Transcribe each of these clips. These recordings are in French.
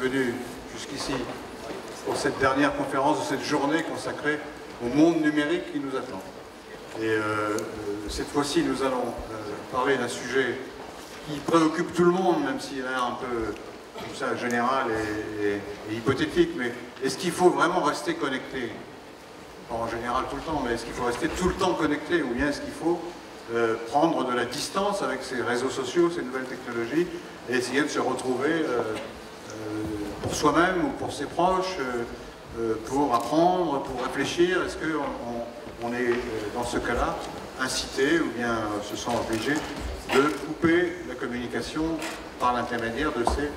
venus jusqu'ici pour cette dernière conférence de cette journée consacrée au monde numérique qui nous attend. Et cette fois-ci, nous allons parler d'un sujet qui préoccupe tout le monde, même s'il a l'air un peu comme ça, général et hypothétique, mais est-ce qu'il faut vraiment rester connecté? Pas en général tout le temps, mais est-ce qu'il faut rester tout le temps connecté, ou bien est-ce qu'il faut prendre de la distance avec ces réseaux sociaux, ces nouvelles technologies, et essayer de se retrouver pour soi-même ou pour ses proches, pour apprendre, pour réfléchir? Est-ce qu'on est dans ce cas-là incité ou bien se sent obligé de couper la communication par l'intermédiaire de ces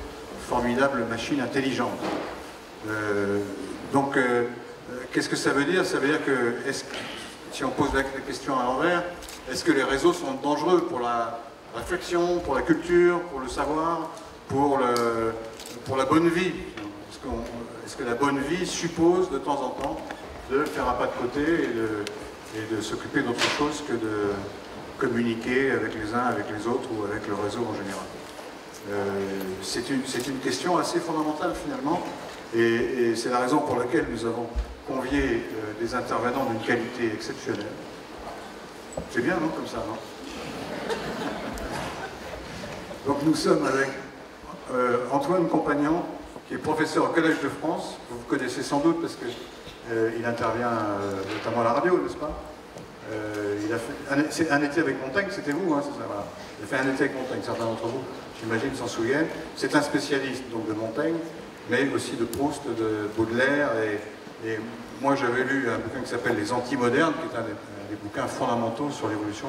formidables machines intelligentes? Qu'est-ce que ça veut dire? Ça veut dire que, si on pose la question à l'envers, est-ce que les réseaux sont dangereux pour la réflexion, pour la culture, pour le savoir, pour la bonne vie? Est-ce que la bonne vie suppose de temps en temps de faire un pas de côté et de s'occuper d'autre chose que de communiquer avec les uns, avec les autres ou avec le réseau en général? C'est une question assez fondamentale finalement, et c'est la raison pour laquelle nous avons convié des intervenants d'une qualité exceptionnelle. C'est bien, non, comme ça, non? Donc nous sommes avec Antoine Compagnon, qui est professeur au Collège de France. Vous vous connaissez sans doute parce qu'il intervient notamment à la radio, n'est-ce pas? Il a fait un été avec Montaigne, c'était vous, hein, c'est ça, voilà. Il a fait un été avec Montaigne, certains d'entre vous, j'imagine, s'en souviennent. C'est un spécialiste donc de Montaigne, mais aussi de Proust, de Baudelaire, et moi j'avais lu un bouquin qui s'appelle Les Antimodernes, qui est un des bouquins fondamentaux sur l'évolution,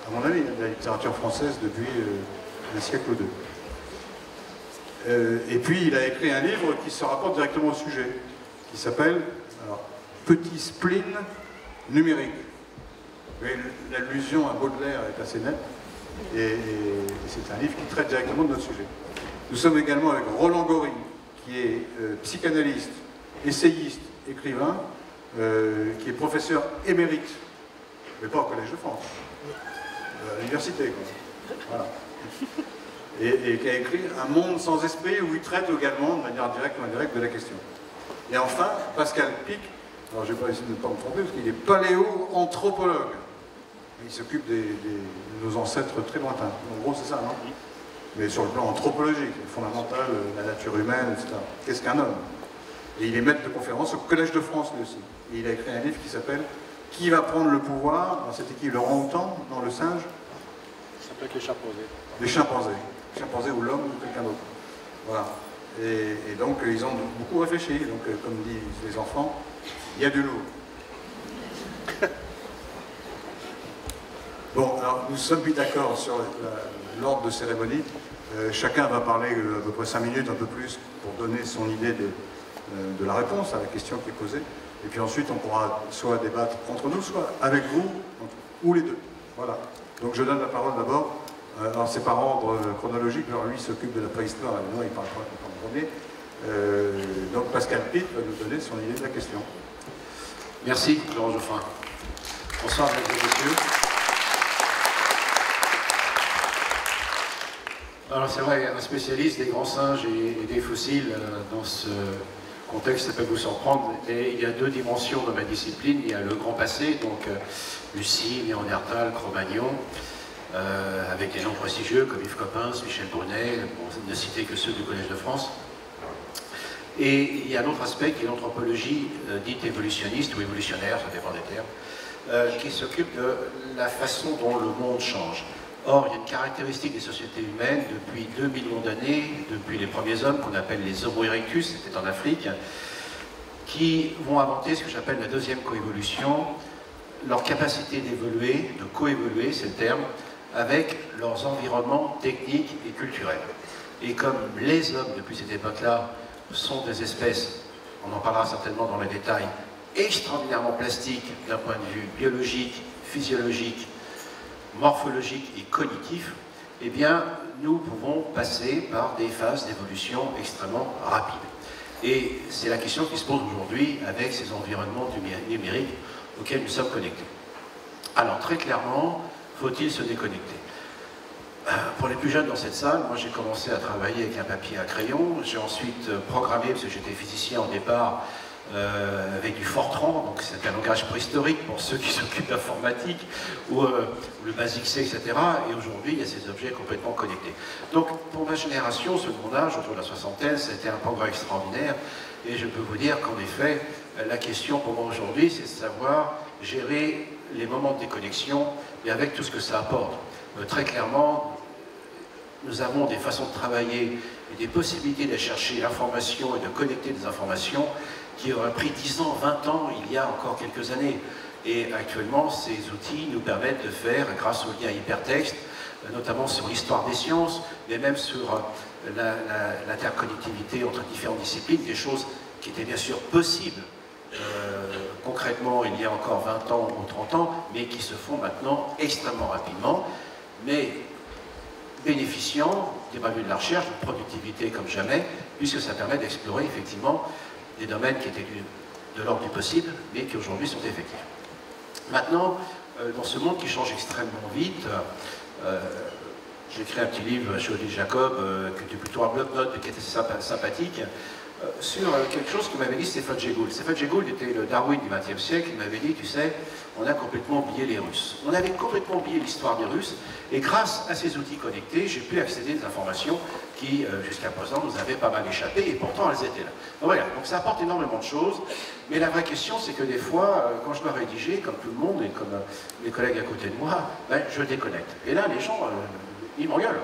à mon avis, de la littérature française depuis un siècle ou deux. Et puis il a écrit un livre qui se rapporte directement au sujet, qui s'appelle Petit spleen numérique. L'allusion à Baudelaire est assez nette, et c'est un livre qui traite directement de notre sujet. Nous sommes également avec Roland Gori, qui est psychanalyste, essayiste, écrivain, qui est professeur émérite, mais pas au Collège de France, à l'université, quoi. Voilà. Et qui a écrit Un monde sans esprit, où il traite également, de manière directe ou indirecte, de la question. Et enfin, Pascal Pic, alors je vais pas essayer de ne pas me tromper, parce qu'il est paléo-anthropologue. Il s'occupe de nos ancêtres très lointains. En gros, c'est ça, non? Mais sur le plan anthropologique, fondamental, la nature humaine, etc. Qu'est-ce qu'un homme? Et il est maître de conférence au Collège de France, lui aussi. Et il a écrit un livre qui s'appelle Qui va prendre le pouvoir? C'était qui? L'orang-outan dans Le Singe? Ça peut être les chimpanzés. Les chimpanzés. Les chimpanzés ou l'homme ou quelqu'un d'autre. Voilà. Et donc, ils ont beaucoup réfléchi. Donc, comme disent les enfants, il y a du lourd. Bon, alors nous sommes mis d'accord sur l'ordre de cérémonie. Chacun va parler à peu près 5 minutes, un peu plus, pour donner son idée de la réponse à la question qui est posée. Et puis ensuite, on pourra soit débattre entre nous, soit avec vous, ou les deux. Voilà. Donc je donne la parole d'abord. Alors c'est par ordre chronologique. Alors lui s'occupe de la préhistoire, évidemment, il parle pas en premier. Donc Pascal Pic va nous donner son idée de la question. Merci, Laurent Geoffrin. Bonsoir, mesdames et messieurs. Alors c'est vrai, un spécialiste des grands singes et des fossiles dans ce contexte, ça peut vous surprendre, et il y a deux dimensions de ma discipline. Il y a le grand passé, donc Lucie, Néandertal, Cro-Magnon, avec des noms prestigieux comme Yves Coppens, Michel Brunet, pour ne citer que ceux du Collège de France. Et il y a un autre aspect qui est l'anthropologie dite évolutionniste ou évolutionnaire, ça dépend des termes, qui s'occupe de la façon dont le monde change. Or, il y a une caractéristique des sociétés humaines depuis 2 millions d'années, depuis les premiers hommes qu'on appelle les Homo erectus, c'était en Afrique, qui vont inventer ce que j'appelle la deuxième coévolution, leur capacité d'évoluer, de coévoluer, c'est le terme, avec leurs environnements techniques et culturels. Et comme les hommes, depuis cette époque-là, sont des espèces, on en parlera certainement dans les détails, extraordinairement plastiques d'un point de vue biologique, physiologique, morphologique et cognitif, eh bien, nous pouvons passer par des phases d'évolution extrêmement rapides. Et c'est la question qui se pose aujourd'hui avec ces environnements numériques auxquels nous sommes connectés. Alors, très clairement, faut-il se déconnecter? Pour les plus jeunes dans cette salle, moi j'ai commencé à travailler avec un papier à crayon, j'ai ensuite programmé, parce que j'étais physicien au départ, avec du Fortran, donc c'est un langage préhistorique pour ceux qui s'occupent d'informatique, ou le BASIC C, etc. Et aujourd'hui, il y a ces objets complètement connectés. Donc pour ma génération, ce mon âge, autour de la soixantaine, c'était un progrès extraordinaire, et je peux vous dire qu'en effet, la question pour moi aujourd'hui, c'est de savoir gérer les moments de déconnexion, et avec tout ce que ça apporte. Très clairement, nous avons des façons de travailler et des possibilités de chercher l'information et de connecter des informations qui auraient pris 10 ans, 20 ans, il y a encore quelques années. Et actuellement, ces outils nous permettent de faire, grâce aux liens hypertextes, notamment sur l'histoire des sciences, mais même sur l'interconnectivité entre différentes disciplines, des choses qui étaient bien sûr possibles concrètement il y a encore 20 ans ou 30 ans, mais qui se font maintenant extrêmement rapidement, mais bénéficiant des point de vue de la recherche, de productivité comme jamais, puisque ça permet d'explorer effectivement des domaines qui étaient de l'ordre du possible, mais qui aujourd'hui sont effectifs. Maintenant, dans ce monde qui change extrêmement vite, j'ai écrit un petit livre chez Odile Jacob, qui était plutôt un bloc-notes, mais qui était sympathique, sur quelque chose que m'avait dit Stéphane Jay Gould. Stéphane Jay Gould était le Darwin du XXe siècle, il m'avait dit, tu sais, on a complètement oublié les Russes. On avait complètement oublié l'histoire des Russes, et grâce à ces outils connectés, j'ai pu accéder à des informations qui, jusqu'à présent, nous avaient pas mal échappé, et pourtant elles étaient là. Donc voilà, donc ça apporte énormément de choses, mais la vraie question, c'est que des fois, quand je dois rédiger, comme tout le monde, et comme mes collègues à côté de moi, ben, je déconnecte. Et là, les gens, ils m'engueulent.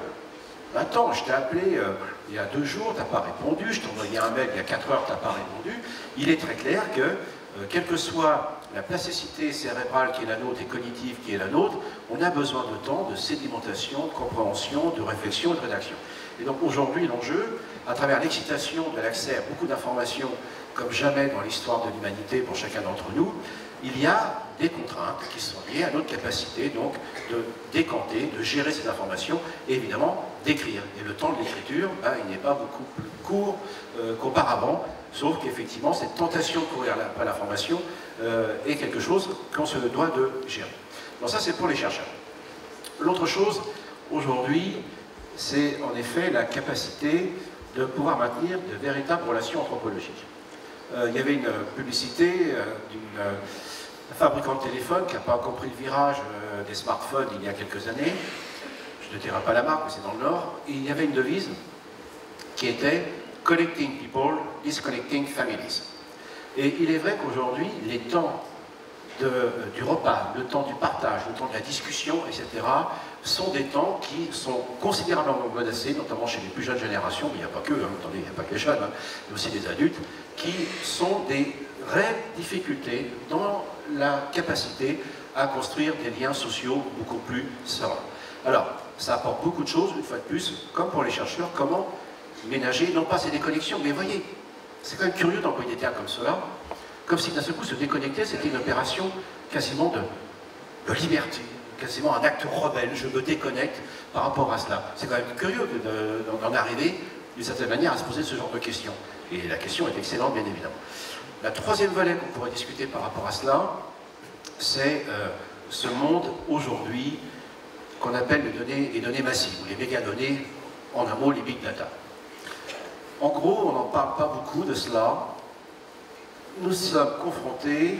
Attends, je t'ai appelé il y a 2 jours, tu n'as pas répondu, je t'ai envoyé un mail il y a 4 heures, tu n'as pas répondu. Il est très clair que, quelle que soit la plasticité cérébrale qui est la nôtre et cognitive qui est la nôtre, on a besoin de temps, de sédimentation, de compréhension, de réflexion et de rédaction. Et donc aujourd'hui, l'enjeu, à travers l'excitation de l'accès à beaucoup d'informations, comme jamais dans l'histoire de l'humanité pour chacun d'entre nous, il y a des contraintes qui sont liées à notre capacité donc de décanter, de gérer ces informations et évidemment d'écrire. Et le temps de l'écriture, ben, il n'est pas beaucoup plus court qu'auparavant, sauf qu'effectivement cette tentation de courir après l'information est quelque chose qu'on se doit de gérer. Donc ça c'est pour les chercheurs. L'autre chose aujourd'hui, c'est en effet la capacité de pouvoir maintenir de véritables relations anthropologiques. Il y avait une publicité d'une fabricant de téléphone qui n'a pas compris le virage des smartphones il y a quelques années. Je ne dirai pas la marque, mais c'est dans le Nord. Et il y avait une devise qui était « Connecting people, disconnecting families ». Et il est vrai qu'aujourd'hui, les temps du repas, le temps du partage, le temps de la discussion, etc., sont des temps qui sont considérablement menacés, notamment chez les plus jeunes générations, mais il n'y a pas que, attendez, il n'y a pas que les jeunes, hein, mais aussi des adultes, qui sont des réelles difficultés dans la capacité à construire des liens sociaux beaucoup plus sereins. Alors, ça apporte beaucoup de choses, une fois de plus, comme pour les chercheurs, comment ménager, non pas ces déconnexions, mais voyez, c'est quand même curieux d'employer des termes comme cela, comme si d'un seul coup se déconnecter, c'était une opération quasiment de liberté, quasiment un acte rebelle, je me déconnecte par rapport à cela. C'est quand même curieux d'en arriver, d'une certaine manière, à se poser ce genre de questions. Et la question est excellente, bien évidemment. La troisième volet qu'on pourrait discuter par rapport à cela, c'est ce monde aujourd'hui qu'on appelle les données massives, ou les mégadonnées, en un mot, les big data. En gros, on n'en parle pas beaucoup de cela. Nous sommes confrontés,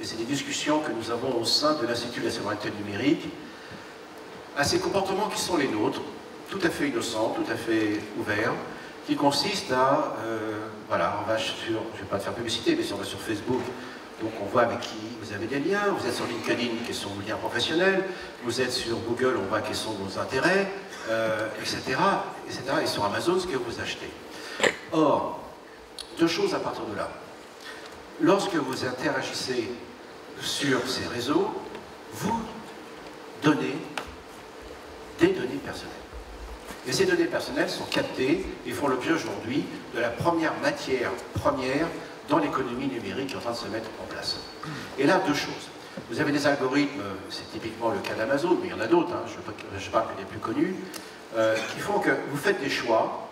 et c'est des discussions que nous avons au sein de l'Institut de la souveraineté numérique, à ces comportements qui sont les nôtres, tout à fait innocents, tout à fait ouverts, qui consistent à, voilà, on va sur, je ne vais pas te faire publicité, mais si on va sur Facebook, donc on voit avec qui vous avez des liens, vous êtes sur LinkedIn, quels sont vos liens professionnels, vous êtes sur Google, on voit quels sont vos intérêts, etc., et sur Amazon, ce que vous achetez. Or, 2 choses à partir de là. Lorsque vous interagissez sur ces réseaux, vous donnez des données personnelles. Et ces données personnelles sont captées et font l'objet aujourd'hui de la première matière première dans l'économie numérique qui est en train de se mettre en place. Et là, 2 choses. Vous avez des algorithmes, c'est typiquement le cas d'Amazon, mais il y en a d'autres, hein, je parle que des plus connus, qui font que vous faites des choix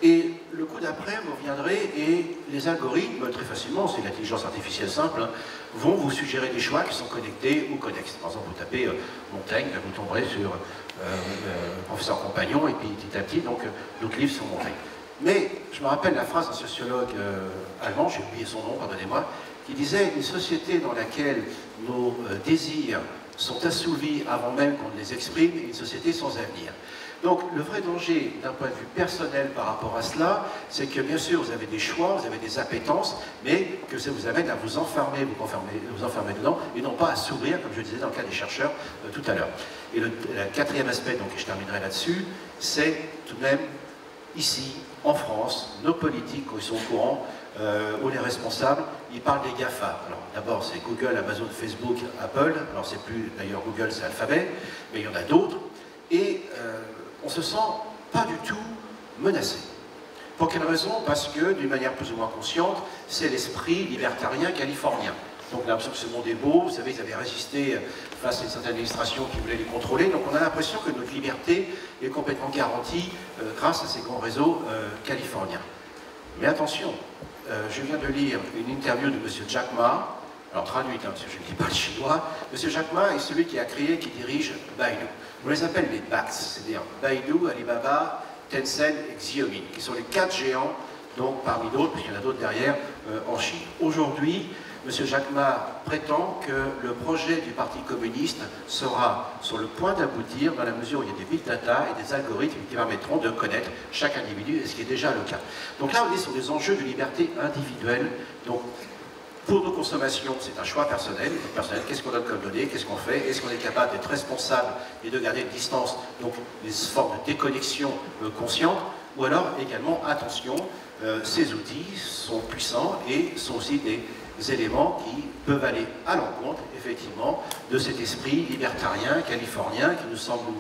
et le coup d'après, vous reviendrez et les algorithmes, très facilement, c'est l'intelligence artificielle simple, hein, vont vous suggérer des choix qui sont connectés ou connexes. Par exemple, vous tapez Montaigne, vous tomberez sur Professeur Compagnon, et puis petit à petit, donc, d'autres livres sur Montaigne. Mais je me rappelle la phrase d'un sociologue allemand, j'ai oublié son nom, pardonnez-moi, qui disait « Une société dans laquelle nos désirs sont assouvis avant même qu'on les exprime, et une société sans avenir ». Donc le vrai danger d'un point de vue personnel par rapport à cela, c'est que bien sûr vous avez des choix, vous avez des appétences, mais que ça vous amène à vous enfermer dedans, et non pas à s'ouvrir, comme je disais dans le cas des chercheurs tout à l'heure. Et le quatrième aspect, donc, et je terminerai là-dessus, c'est tout de même, ici, en France, nos politiques, ils sont au courant, ou les responsables, ils parlent des GAFA. Alors d'abord c'est Google, Amazon, Facebook, Apple, alors c'est plus, d'ailleurs Google c'est Alphabet, mais il y en a d'autres, et on se sent pas du tout menacé. Pour quelle raison? Parce que, d'une manière plus ou moins consciente, c'est l'esprit libertarien californien. Donc on a l'impression que ce monde est beau, vous savez, ils avaient résisté face à une certaine administration qui voulait les contrôler, donc on a l'impression que notre liberté est complètement garantie grâce à ces grands réseaux californiens. Mais attention, je viens de lire une interview de M. Jack Ma, alors traduite, hein, parce que je ne lis pas le chinois. M. Jack Ma est celui qui a créé, qui dirige Baidu. On les appelle les BATS, c'est-à-dire Baidu, Alibaba, Tencent et Xiaomi, qui sont les 4 géants, donc parmi d'autres, puisqu'il y en a d'autres derrière, en Chine. Aujourd'hui, M. Jack Ma prétend que le projet du Parti communiste sera sur le point d'aboutir dans la mesure où il y a des big data et des algorithmes qui permettront de connaître chaque individu, et ce qui est déjà le cas. Donc là, on est sur des enjeux de liberté individuelle. Donc, pour nos consommations, c'est un choix personnel. Qu'est-ce qu'on donne comme données? Qu'est-ce qu'on fait? Est-ce qu'on est capable d'être responsable et de garder une distance? Donc, des formes de déconnexion consciente. Ou alors, également, attention, ces outils sont puissants et sont aussi des éléments qui peuvent aller à l'encontre, effectivement, de cet esprit libertarien, californien, qui nous semble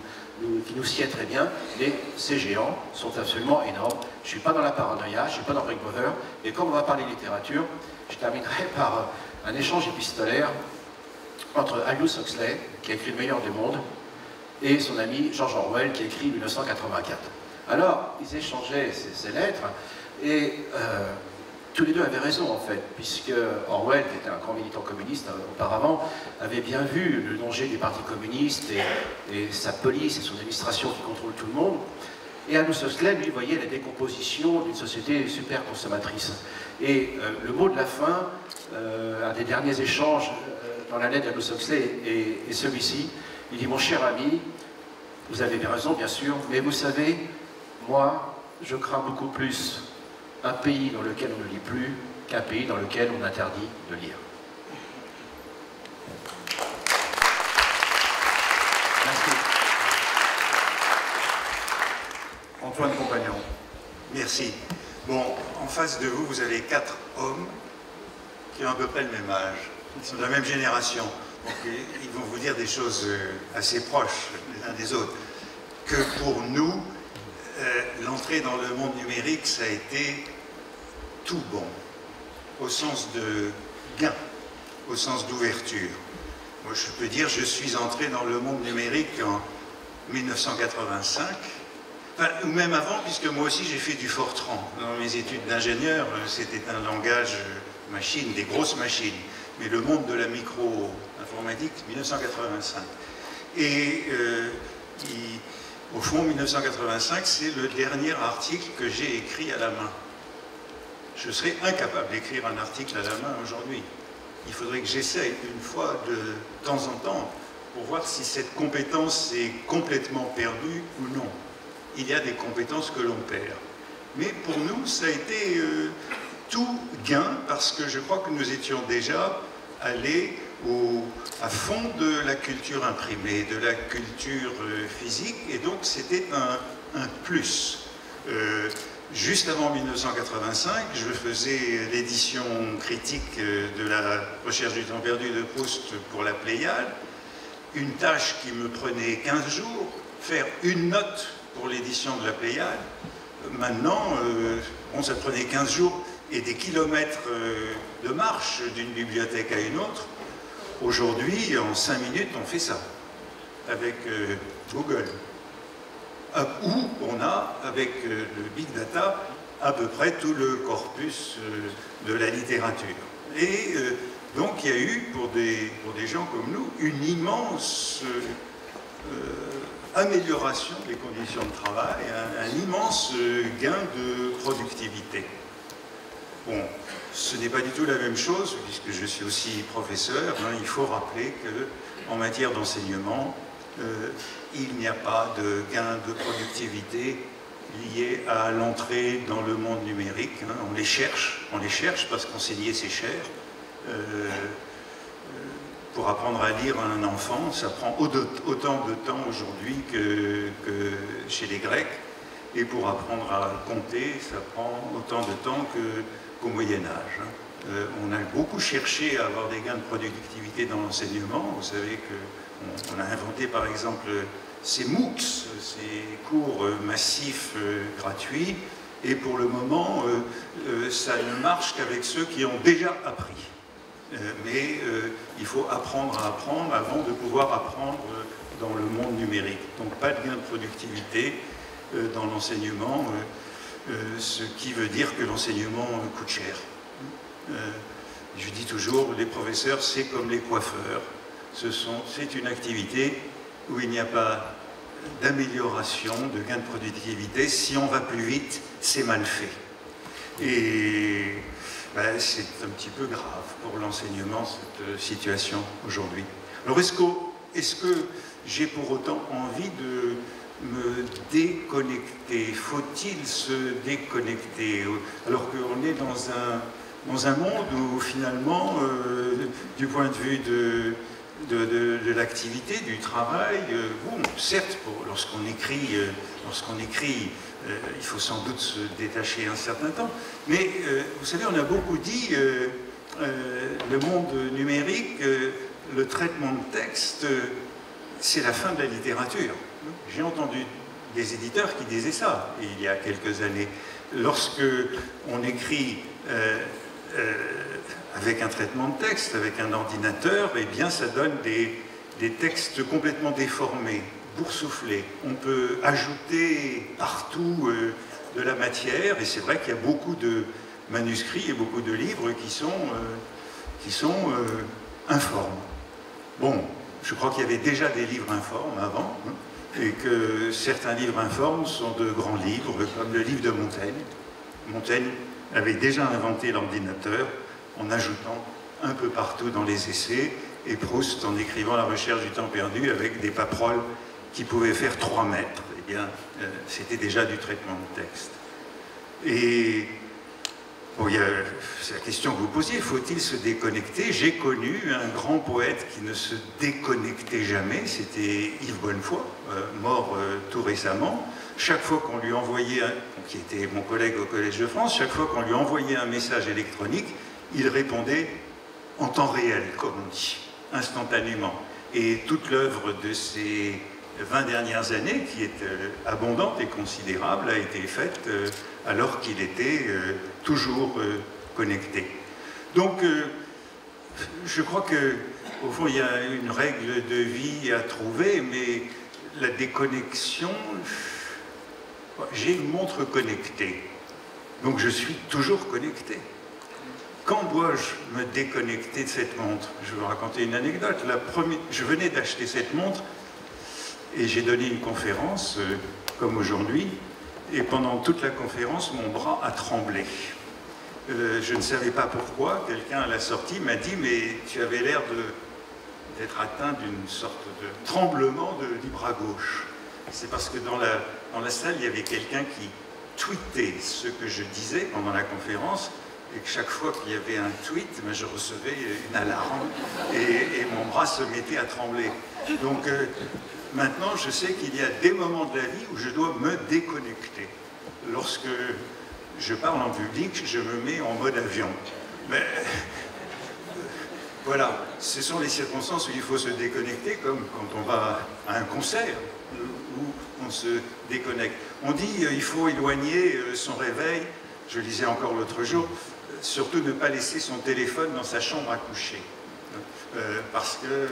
qui nous sied très bien, mais ces géants sont absolument énormes. Je ne suis pas dans la paranoïa, je ne suis pas dans Big Brother, et comme on va parler littérature, je terminerai par un échange épistolaire entre Aldous Huxley, qui a écrit Le meilleur des mondes, et son ami George Orwell, qui a écrit 1984. Alors, ils échangeaient ces lettres, et tous les deux avaient raison, en fait, puisque Orwell, qui était un grand militant communiste auparavant, avait bien vu le danger du Parti communiste et sa police et son administration qui contrôle tout le monde. Et Aldous Huxley, lui, voyait la décomposition d'une société super consommatrice. Et le mot de la fin, un des derniers échanges dans la lettre d'Aldous Huxley est celui-ci. Il dit « Mon cher ami, vous avez bien raison, bien sûr, mais vous savez, moi, je crains beaucoup plus un pays dans lequel on ne lit plus qu'un pays dans lequel on interdit de lire. » Merci. Antoine Compagnon. Merci. Bon, en face de vous, vous avez 4 hommes qui ont à peu près le même âge. Ils sont de la même génération. Donc, ils vont vous dire des choses assez proches les uns des autres. Que pour nous, l'entrée dans le monde numérique, ça a été tout bon, au sens de gain, au sens d'ouverture. Moi, je peux dire, je suis entré dans le monde numérique en 1985, enfin, ou même avant, puisque moi aussi j'ai fait du Fortran. Dans mes études d'ingénieur, c'était un langage machine, des grosses machines, mais le monde de la micro-informatique, 1985. Et au fond, 1985, c'est le dernier article que j'ai écrit à la main. Je serais incapable d'écrire un article à la main aujourd'hui. Il faudrait que j'essaye une fois de temps en temps pour voir si cette compétence est complètement perdue ou non. Il y a des compétences que l'on perd. Mais pour nous, ça a été tout gain parce que je crois que nous étions déjà allés à fond de la culture imprimée, de la culture physique, et donc c'était un plus. Juste avant 1985, je faisais l'édition critique de la recherche du temps perdu de Proust pour la Pléiade, une tâche qui me prenait 15 jours, faire une note pour l'édition de la Pléiade. Maintenant, bon, ça prenait 15 jours et des kilomètres de marche d'une bibliothèque à une autre. Aujourd'hui, en 5 minutes, on fait ça avec Google. Où on a, avec le big data, à peu près tout le corpus de la littérature. Et donc il y a eu, pour des gens comme nous, une immense amélioration des conditions de travail, un immense gain de productivité. Bon, ce n'est pas du tout la même chose, puisque je suis aussi professeur. Hein, il faut rappeler qu'en matière d'enseignement, il n'y a pas de gain de productivité lié à l'entrée dans le monde numérique. Hein. On les cherche parce qu'enseigner c'est cher. Pour apprendre à lire à un enfant, ça prend autant de temps aujourd'hui que chez les Grecs. Et pour apprendre à compter, ça prend autant de temps qu'au Moyen-Âge. Hein. On a beaucoup cherché à avoir des gains de productivité dans l'enseignement. Vous savez qu'on a inventé par exemple ces MOOCs, ces cours massifs gratuits, et pour le moment, ça ne marche qu'avec ceux qui ont déjà appris. Mais il faut apprendre à apprendre avant de pouvoir apprendre dans le monde numérique. Donc pas de gain de productivité dans l'enseignement, ce qui veut dire que l'enseignement coûte cher. Je dis toujours, les professeurs, c'est comme les coiffeurs. C'est une activité où il n'y a pas d'amélioration, de gain de productivité. Si on va plus vite, c'est mal fait. Et ben, c'est un petit peu grave pour l'enseignement, cette situation aujourd'hui. Alors, est-ce que j'ai pour autant envie de me déconnecter? Faut-il se déconnecter? Alors qu'on est dans un monde où, finalement, du point de vue de l'activité, du travail, bon, certes, lorsqu'on écrit, il faut sans doute se détacher un certain temps, mais vous savez, on a beaucoup dit le monde numérique, le traitement de texte, c'est la fin de la littérature. J'ai entendu des éditeurs qui disaient ça il y a quelques années. Lorsque on écrit avec un traitement de texte, avec un ordinateur, eh bien ça donne des textes complètement déformés, boursouflés. On peut ajouter partout de la matière, et c'est vrai qu'il y a beaucoup de manuscrits et beaucoup de livres qui sont informes. Bon, je crois qu'il y avait déjà des livres informes avant, hein, et que certains livres informes sont de grands livres, comme le livre de Montaigne. Montaigne avait déjà inventé l'ordinateur en ajoutant un peu partout dans les essais, et Proust en écrivant La Recherche du temps perdu avec des paperoles qui pouvaient faire 3 mètres. Eh bien, c'était déjà du traitement de texte. Et bon, c'est la question que vous posiez, faut-il se déconnecter? J'ai connu un grand poète qui ne se déconnectait jamais, c'était Yves Bonnefoy, mort tout récemment. Chaque fois qu'on lui envoyait, qui était mon collègue au Collège de France, chaque fois qu'on lui envoyait un message électronique, il répondait en temps réel, comme on dit, instantanément. Et toute l'œuvre de ces 20 dernières années, qui est abondante et considérable, a été faite alors qu'il était toujours connecté. Donc, je crois qu'au fond, il y a une règle de vie à trouver, mais la déconnexion, j'ai une montre connectée, donc je suis toujours connecté. Quand dois-je me déconnecter de cette montre? Je vais vous raconter une anecdote. Je venais d'acheter cette montre et j'ai donné une conférence, comme aujourd'hui, et pendant toute la conférence, mon bras a tremblé. Je ne savais pas pourquoi. Quelqu'un à la sortie m'a dit « mais tu avais l'air d'être atteint d'une sorte de tremblement du bras gauche ». C'est parce que dans la salle, il y avait quelqu'un qui tweetait ce que je disais pendant la conférence, et que chaque fois qu'il y avait un tweet, je recevais une alarme et mon bras se mettait à trembler. Donc maintenant, je sais qu'il y a des moments de la vie où je dois me déconnecter. Lorsque je parle en public, je me mets en mode avion. Mais voilà, ce sont les circonstances où il faut se déconnecter, comme quand on va à un concert, où on se déconnecte. On dit qu'il faut éloigner son réveil, je lisais encore l'autre jour, surtout ne pas laisser son téléphone dans sa chambre à coucher. Parce que...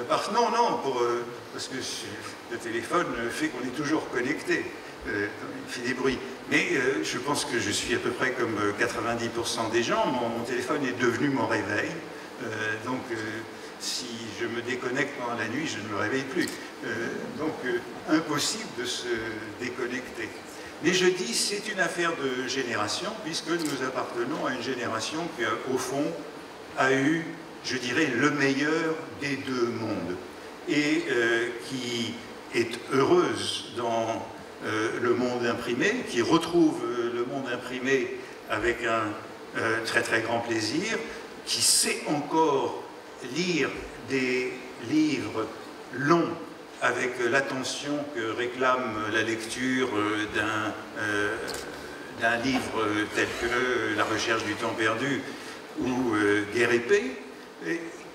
parce que le téléphone fait qu'on est toujours connecté. Il fait des bruits. Mais je pense que je suis à peu près comme 90% des gens. Mon téléphone est devenu mon réveil. Donc, si je me déconnecte pendant la nuit, je ne me réveille plus. Donc, impossible de se déconnecter. Mais je dis, c'est une affaire de génération, puisque nous appartenons à une génération qui, au fond, a eu, je dirais, le meilleur des deux mondes. Et qui est heureuse dans le monde imprimé, qui retrouve le monde imprimé avec un très très grand plaisir, qui sait encore lire des livres longs avec l'attention que réclame la lecture d'un livre tel que La recherche du temps perdu ou Guerre et paix,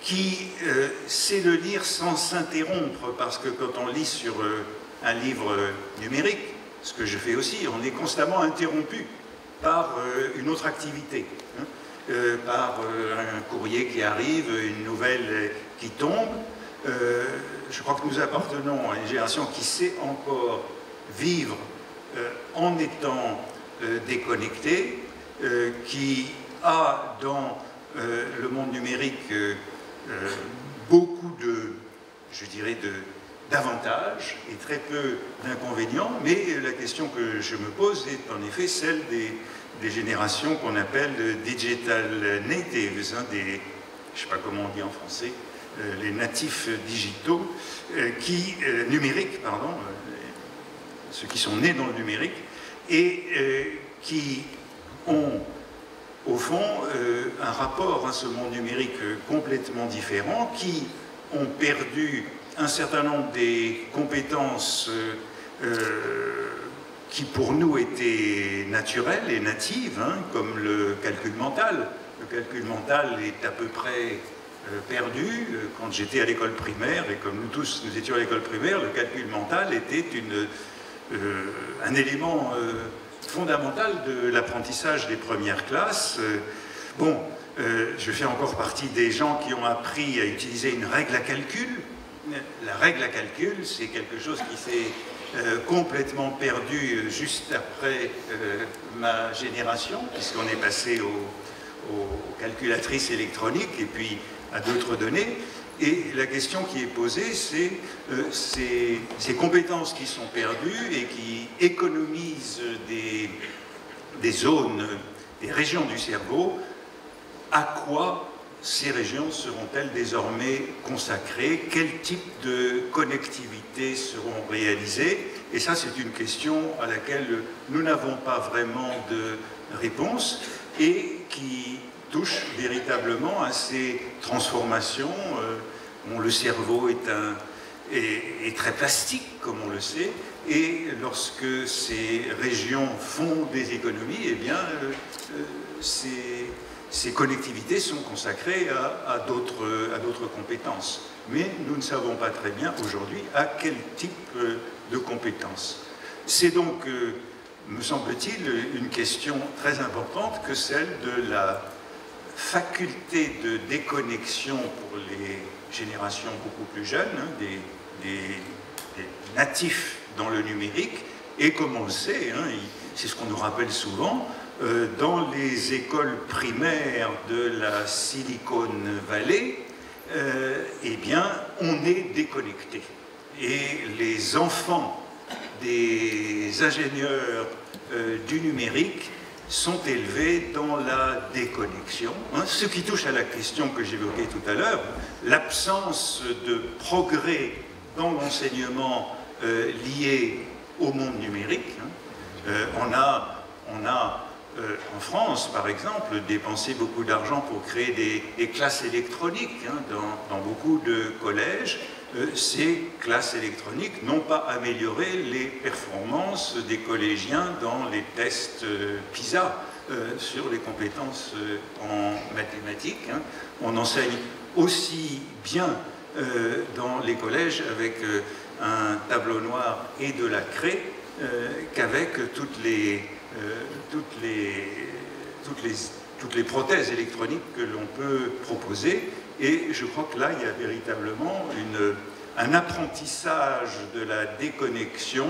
qui sait le lire sans s'interrompre, parce que quand on lit sur un livre numérique, ce que je fais aussi, on est constamment interrompu par une autre activité, hein, par un courrier qui arrive, une nouvelle qui tombe. Je crois que nous appartenons à une génération qui sait encore vivre en étant déconnecté, qui a dans le monde numérique beaucoup de, je dirais, d'avantages et très peu d'inconvénients, mais la question que je me pose est en effet celle des générations qu'on appelle digital natives, hein, je ne sais pas comment on dit en français, les natifs digitaux, numériques, pardon, ceux qui sont nés dans le numérique, et qui ont au fond un rapport à ce monde numérique complètement différent, qui ont perdu un certain nombre des compétences qui pour nous étaient naturelles et natives, hein, comme le calcul mental. Le calcul mental est à peu près perdu. Quand j'étais à l'école primaire, et comme nous tous nous étions à l'école primaire, le calcul mental était un élément fondamental de l'apprentissage des premières classes. Je fais encore partie des gens qui ont appris à utiliser une règle à calcul. La règle à calcul, c'est quelque chose qui s'est complètement perdu juste après ma génération, puisqu'on est passé aux calculatrices électroniques et puis à d'autres données. Et la question qui est posée, c'est ces compétences qui sont perdues et qui économisent des zones, des régions du cerveau. À quoi ces régions seront-elles désormais consacrées? Quel type de connectivité seront réalisées? Et ça, c'est une question à laquelle nous n'avons pas vraiment de réponse et qui touche véritablement à ces transformations. Le cerveau est très plastique, comme on le sait, et lorsque ces régions font des économies, eh bien, ces connectivités sont consacrées à d'autres compétences. Mais nous ne savons pas très bien aujourd'hui à quel type de compétences. C'est donc, me semble-t-il, une question très importante que celle de la faculté de déconnexion pour les générations beaucoup plus jeunes, hein, des natifs dans le numérique, et comme on le sait, hein, c'est ce qu'on nous rappelle souvent, dans les écoles primaires de la Silicon Valley, eh bien, on est déconnecté. Et les enfants des ingénieurs du numérique sont élevés dans la déconnexion. Hein, ce qui touche à la question que j'évoquais tout à l'heure, l'absence de progrès dans l'enseignement lié au monde numérique. Hein. On a en France, par exemple, dépensé beaucoup d'argent pour créer des classes électroniques hein, dans beaucoup de collèges. Ces classes électroniques n'ont pas amélioré les performances des collégiens dans les tests PISA sur les compétences en mathématiques. Hein. On enseigne aussi bien dans les collèges avec un tableau noir et de la craie qu'avec toutes les prothèses électroniques que l'on peut proposer. Et je crois que là, il y a véritablement un apprentissage de la déconnexion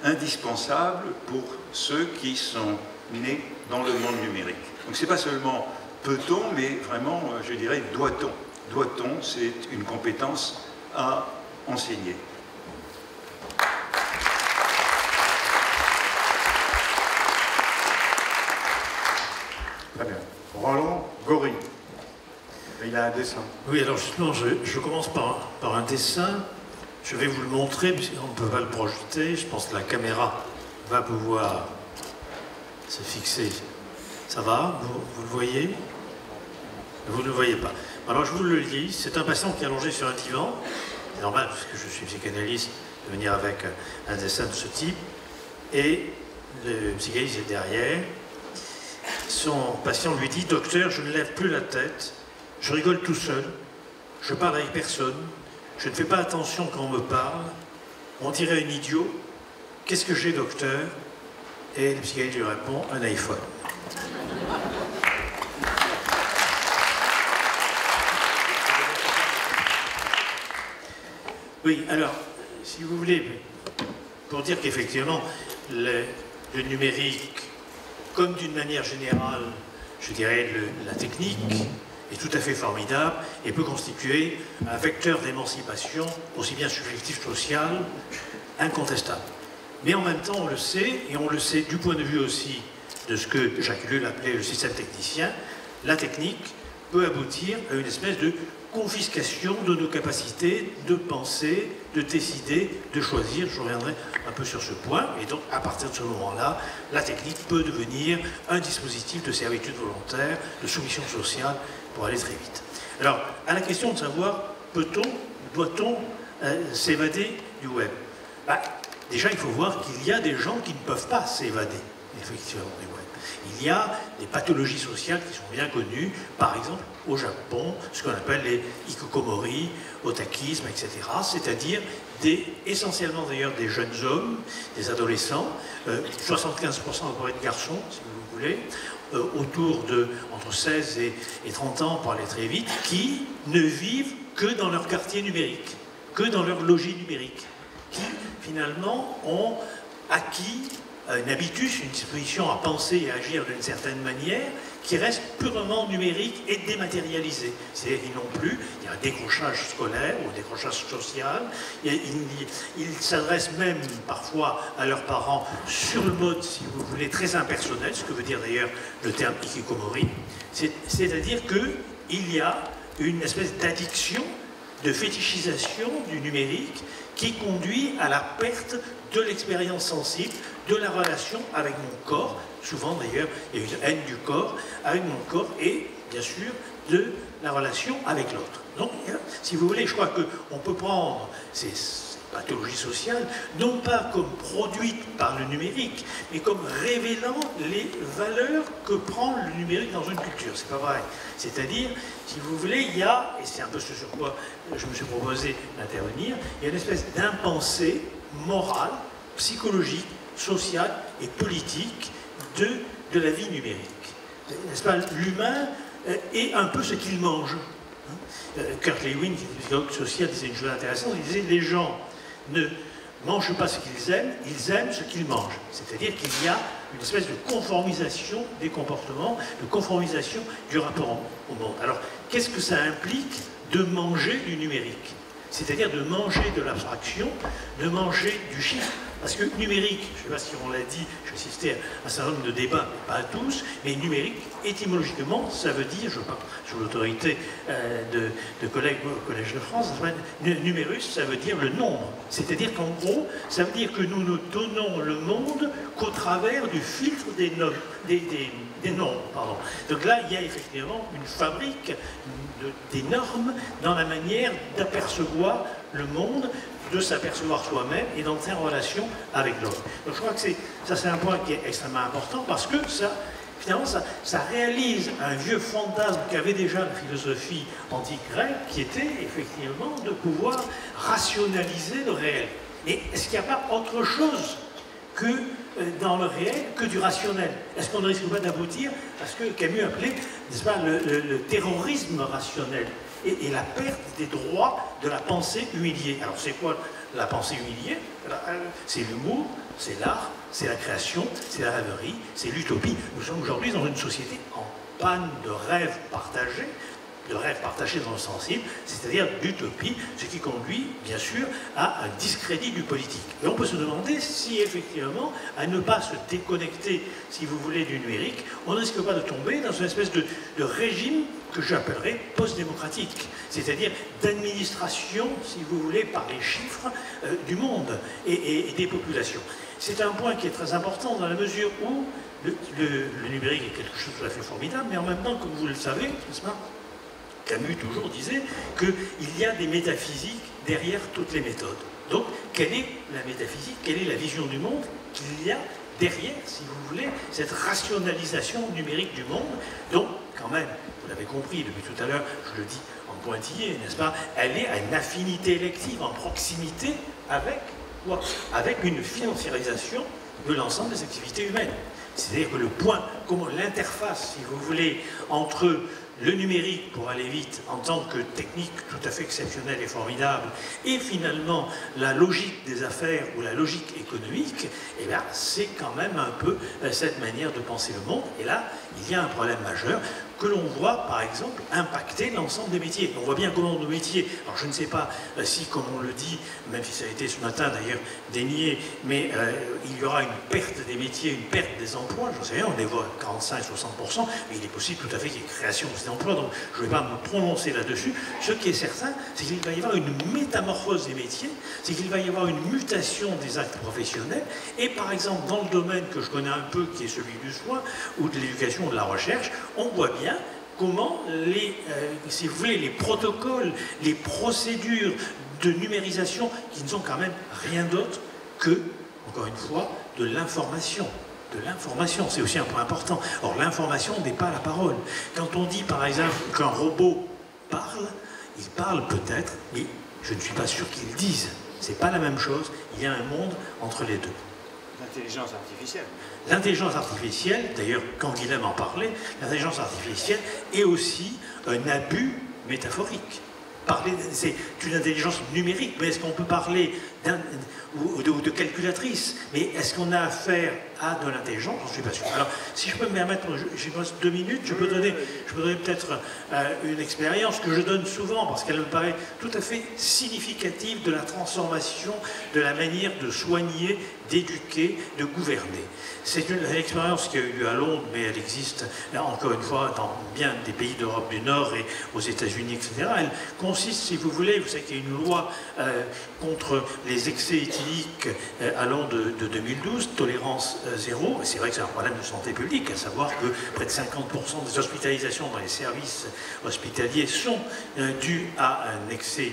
indispensable pour ceux qui sont nés dans le monde numérique. Donc c'est pas seulement peut-on, mais vraiment, je dirais, doit-on. Doit-on, c'est une compétence à enseigner. Très bien. Roland Gori. Il a un dessin. Oui, alors justement, je commence par un dessin. Je vais vous le montrer, puisqu'on ne peut pas le projeter. Je pense que la caméra va pouvoir se fixer. Ça va? Vous le voyez? Vous ne le voyez pas. Alors je vous le lis. C'est un patient qui est allongé sur un divan. C'est normal, puisque je suis psychanalyste, de venir avec un dessin de ce type. Et le psychanalyste est derrière. Son patient lui dit « Docteur, je ne lève plus la tête. Je rigole tout seul. Je parle avec personne. Je ne fais pas attention quand on me parle. On dirait un idiot. Qu'est-ce que j'ai, docteur ?» Et le psychanalyste lui répond « Un iPhone. » Oui, alors, si vous voulez, pour dire qu'effectivement, le numérique, comme d'une manière générale, je dirais, la technique, est tout à fait formidable et peut constituer un vecteur d'émancipation, aussi bien subjectif que social, incontestable. Mais en même temps, on le sait, et on le sait du point de vue aussi de ce que Jacques Ellul appelait le système technicien, la technique peut aboutir à une espèce de confiscation de nos capacités de penser, de décider, de choisir. Je reviendrai un peu sur ce point. Et donc, à partir de ce moment-là, la technique peut devenir un dispositif de servitude volontaire, de soumission sociale, pour aller très vite. Alors, à la question de savoir, peut-on, doit-on s'évader du web? Déjà, il faut voir qu'il y a des gens qui ne peuvent pas s'évader, effectivement, du web. Il y a des pathologies sociales qui sont bien connues, par exemple au Japon, ce qu'on appelle les hikikomori, otakisme, etc. C'est-à-dire essentiellement d'ailleurs des jeunes hommes, des adolescents, 75% de garçons, si vous voulez, autour de entre 16 et 30 ans, pour aller très vite, qui ne vivent que dans leur quartier numérique, que dans leur logis numérique, qui finalement ont acquis une habitus, une disposition à penser et à agir d'une certaine manière qui reste purement numérique et dématérialisée. C'est-à-dire qu'ils n'ont plus, il y a un décrochage scolaire ou un décrochage social, ils s'adressent même parfois à leurs parents sur le mode, si vous voulez, très impersonnel, ce que veut dire d'ailleurs le terme hikikomori, c'est-à-dire qu'il y a une espèce d'addiction, de fétichisation du numérique qui conduit à la perte de l'expérience sensible, de la relation avec mon corps, souvent d'ailleurs il y a une haine du corps, avec mon corps et bien sûr de la relation avec l'autre. Donc si vous voulez, je crois qu'on peut prendre ces pathologies sociales, non pas comme produites par le numérique, mais comme révélant les valeurs que prend le numérique dans une culture. C'est pas vrai. C'est-à-dire, si vous voulez, il y a, et c'est un peu ce sur quoi je me suis proposé d'intervenir, il y a une espèce d'impensée morale, psychologique, sociale et politique de la vie numérique. N'est-ce pas? L'humain est un peu ce qu'il mange. Kurt Lewin, qui est psychologue social, disait une chose intéressante, il disait les gens ne mangent pas ce qu'ils aiment, ils aiment ce qu'ils mangent. C'est-à-dire qu'il y a une espèce de conformisation des comportements, de conformisation du rapport au monde. Alors, qu'est-ce que ça implique de manger du numérique? C'est-à-dire de manger de l'abstraction, de manger du chiffre. Parce que numérique, je ne sais pas si on l'a dit, j'ai assisté à un certain nombre de débats, mais pas à tous, mais numérique, étymologiquement, ça veut dire, je parle sous l'autorité de collègues au Collège de France, numérus, ça veut dire le nombre. C'est-à-dire qu'en gros, ça veut dire que nous ne donnons le monde qu'au travers du filtre des nombres. Pardon. Donc là, il y a effectivement une fabrique des normes dans la manière d'apercevoir le monde, de s'apercevoir soi-même et d'entrer en relation avec l'autre. Donc je crois que ça c'est un point qui est extrêmement important parce que ça, finalement, ça réalise un vieux fantasme qu'avait déjà la philosophie antique grecque, qui était effectivement de pouvoir rationaliser le réel. Et est-ce qu'il n'y a pas autre chose que dans le réel que du rationnel? Est-ce qu'on ne risque pas d'aboutir à ce que Camus appelait, n'est-ce pas, le terrorisme rationnel et la perte des droits de la pensée humiliée? Alors c'est quoi la pensée humiliée? C'est l'humour, c'est l'art, c'est la création, c'est la rêverie, c'est l'utopie. Nous sommes aujourd'hui dans une société en panne de rêves partagés dans le sensible, c'est-à-dire d'utopie, ce qui conduit, bien sûr, à un discrédit du politique. Et on peut se demander si, effectivement, à ne pas se déconnecter, si vous voulez, du numérique, on ne risque pas de tomber dans une espèce de régime que j'appellerais post-démocratique, c'est-à-dire d'administration, si vous voulez, par les chiffres du monde et des populations. C'est un point qui est très important dans la mesure où le numérique est quelque chose de tout à fait formidable, mais en même temps, comme vous le savez, n'est-ce pas, Camus toujours disait qu'il y a des métaphysiques derrière toutes les méthodes. Donc, quelle est la métaphysique, quelle est la vision du monde qu'il y a derrière, si vous voulez, cette rationalisation numérique du monde, dont, quand même, vous l'avez compris depuis tout à l'heure, je le dis en pointillé, n'est-ce pas, elle est à une affinité élective, en proximité avec quoi? Avec une financiarisation de l'ensemble des activités humaines. C'est-à-dire que le point, comment l'interface, si vous voulez, entre le numérique, pour aller vite, en tant que technique tout à fait exceptionnelle et formidable, et finalement la logique des affaires ou la logique économique, eh bien, c'est quand même un peu cette manière de penser le monde. Et là, il y a un problème majeur que l'on voit, par exemple, impacter l'ensemble des métiers. On voit bien comment nos métiers, alors je ne sais pas si, comme on le dit, même si ça a été ce matin d'ailleurs dénié, mais il y aura une perte des métiers, une perte des emplois, j'en sais rien, on les voit à 45-60%, mais il est possible tout à fait qu'il y ait création de ces emplois, donc je ne vais pas me prononcer là-dessus. Ce qui est certain, c'est qu'il va y avoir une métamorphose des métiers, c'est qu'il va y avoir une mutation des actes professionnels, et par exemple, dans le domaine que je connais un peu, qui est celui du soin, ou de l'éducation ou de la recherche, on voit bien comment si vous voulez, les protocoles, les procédures de numérisation qui ne sont quand même rien d'autre que, encore une fois, de l'information. De l'information, c'est aussi un point important. Or, l'information n'est pas la parole. Quand on dit, par exemple, qu'un robot parle, il parle peut-être, mais je ne suis pas sûr qu'il dise. C'est pas la même chose. Il y a un monde entre les deux. L'intelligence artificielle. L'intelligence artificielle, d'ailleurs, quand Guilhem en parlait, l'intelligence artificielle est aussi un abus métaphorique. C'est une intelligence numérique, mais est-ce qu'on peut parler de calculatrice? Mais est-ce qu'on a affaire à de l'intelligence? Je ne suis pas sûr. Alors, si je peux me permettre, j'ai 2 minutes, je peux donner peut-être une expérience que je donne souvent, parce qu'elle me paraît tout à fait significative de la transformation, de la manière de soigner, d'éduquer, de gouverner. C'est une expérience qui a eu lieu à Londres, mais elle existe, encore une fois, dans bien des pays d'Europe du Nord et aux États-Unis, etc. Elle consiste, si vous voulez, vous savez qu'il y a une loi contre les excès éthyliques allant de 2012, tolérance zéro, et c'est vrai que c'est un problème de santé publique, à savoir que près de 50% des hospitalisations dans les services hospitaliers sont dues à un excès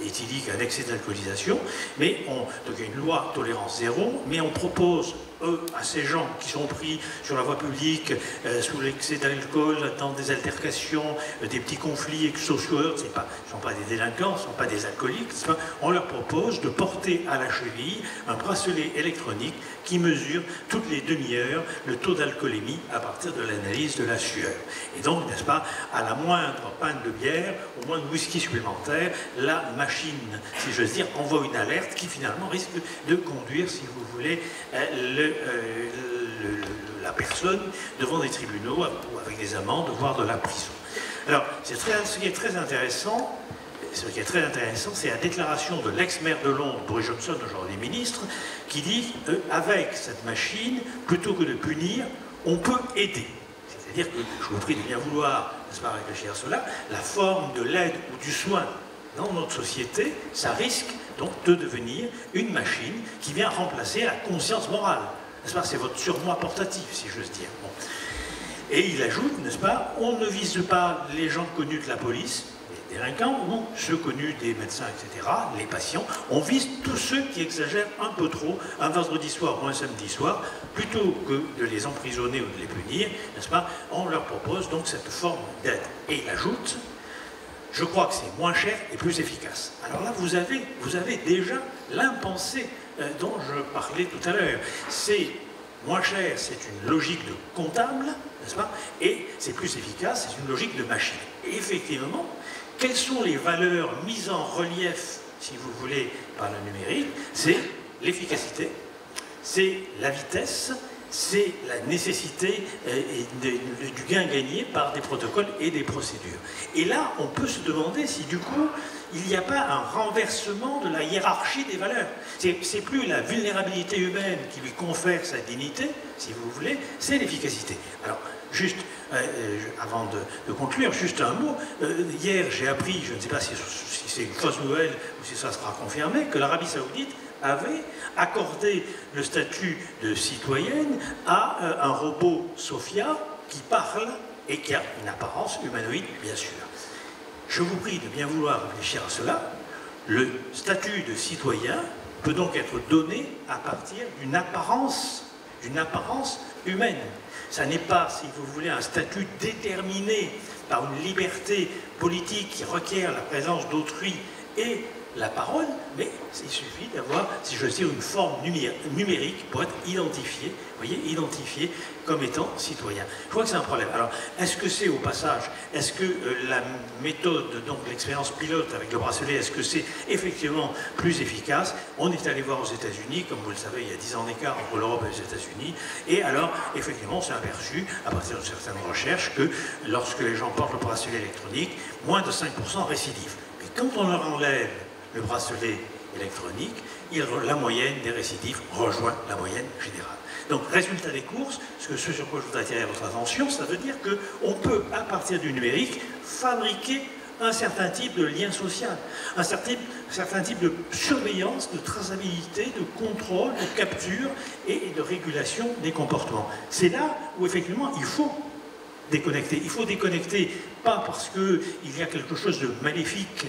éthylique, un excès d'alcoolisation, mais donc il y a une loi tolérance zéro, mais on propose à ces gens qui sont pris sur la voie publique sous l'excès d'alcool, dans des altercations, des petits conflits sociaux, ce ne sont pas des délinquants, ce ne sont pas des alcooliques, on leur propose de porter à la cheville un bracelet électronique qui mesure toutes les demi-heures le taux d'alcoolémie à partir de l'analyse de la sueur. Et donc, n'est-ce pas, à la moindre panne de bière, au moindre whisky supplémentaire, la machine, si j'ose dire, envoie une alerte qui finalement risque de conduire, si vous voulez, la personne devant des tribunaux avec des amendes, voire de la prison. Alors, ce qui est très intéressant, c'est la déclaration de l'ex-maire de Londres, Boris Johnson, aujourd'hui ministre, qui dit avec cette machine, plutôt que de punir, on peut aider. C'est-à-dire que, je vous prie de bien vouloir, n'est-ce pas, réfléchir à cela, la forme de l'aide ou du soin dans notre société, ça risque donc de devenir une machine qui vient remplacer la conscience morale. N'est-ce pas? C'est votre surmoi portatif, si j'ose dire. Bon. Et il ajoute, n'est-ce pas, on ne vise pas les gens connus de la police, les délinquants, non, ceux connus des médecins, etc., les patients, on vise tous ceux qui exagèrent un peu trop un vendredi soir ou un samedi soir, plutôt que de les emprisonner ou de les punir, n'est-ce pas, on leur propose donc cette forme d'aide. Et il ajoute, je crois que c'est moins cher et plus efficace. Alors là, vous avez déjà l'impensé dont je parlais tout à l'heure. C'est moins cher, c'est une logique de comptable, n'est-ce pas? Et c'est plus efficace, c'est une logique de machine. Et effectivement, quelles sont les valeurs mises en relief, si vous voulez, par le numérique? C'est l'efficacité, c'est la vitesse, c'est la nécessité du gain gagné par des protocoles et des procédures. Et là, on peut se demander si du coup, il n'y a pas un renversement de la hiérarchie des valeurs. C'est plus la vulnérabilité humaine qui lui confère sa dignité, si vous voulez, c'est l'efficacité. Alors, juste, avant de conclure, juste un mot. Hier, j'ai appris, je ne sais pas si c'est une fausse nouvelle ou si ça sera confirmé, que l'Arabie Saoudite avait accordé le statut de citoyenne à un robot Sophia qui parle et qui a une apparence humanoïde, bien sûr. Je vous prie de bien vouloir réfléchir à cela. Le statut de citoyen peut donc être donné à partir d'une apparence humaine. Ça n'est pas, si vous voulez, un statut déterminé par une liberté politique qui requiert la présence d'autrui et la parole, mais il suffit d'avoir, si je veux dire, une forme numérique pour être identifié, vous voyez, identifié comme étant citoyen. Je crois que c'est un problème. Alors, est-ce que c'est au passage, est-ce que la méthode, donc l'expérience pilote avec le bracelet, est-ce que c'est effectivement plus efficace? On est allé voir aux États-Unis, comme vous le savez, il y a 10 ans d'écart entre l'Europe et les États-Unis, et alors, effectivement, on s'est aperçu, à partir de certaines recherches, que lorsque les gens portent le bracelet électronique, moins de 5% récidivent. Mais quand on leur enlève le bracelet électronique, la moyenne des récidives rejoint la moyenne générale. Donc, résultat des courses, ce sur quoi je voudrais attirer votre attention, ça veut dire qu'on peut, à partir du numérique, fabriquer un certain type de lien social, un certain type de surveillance, de traçabilité, de contrôle, de capture et de régulation des comportements. C'est là où, effectivement, il faut déconnecter. Il faut déconnecter, pas parce qu'il y a quelque chose de maléfique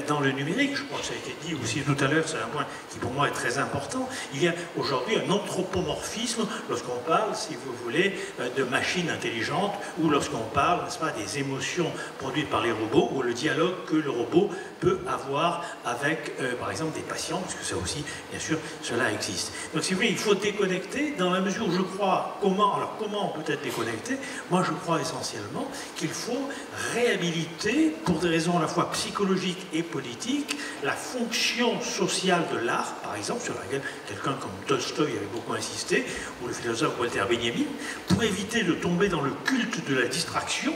dans le numérique, je crois que ça a été dit aussi tout à l'heure, c'est un point qui pour moi est très important. Il y a aujourd'hui un anthropomorphisme lorsqu'on parle, si vous voulez, de machines intelligentes ou lorsqu'on parle, n'est-ce pas, des émotions produites par les robots ou le dialogue que le robot peut avoir avec, par exemple, des patients, parce que ça aussi, bien sûr, cela existe. Donc, si vous voulez, il faut déconnecter dans la mesure où je crois, comment peut-être déconnecter? Moi, je crois essentiellement qu'il faut réhabiliter, pour des raisons à la fois psychologiques et politiques, la fonction sociale de l'art, par exemple, sur laquelle quelqu'un comme Tolstoï avait beaucoup insisté, ou le philosophe Walter Benjamin, pour éviter de tomber dans le culte de la distraction,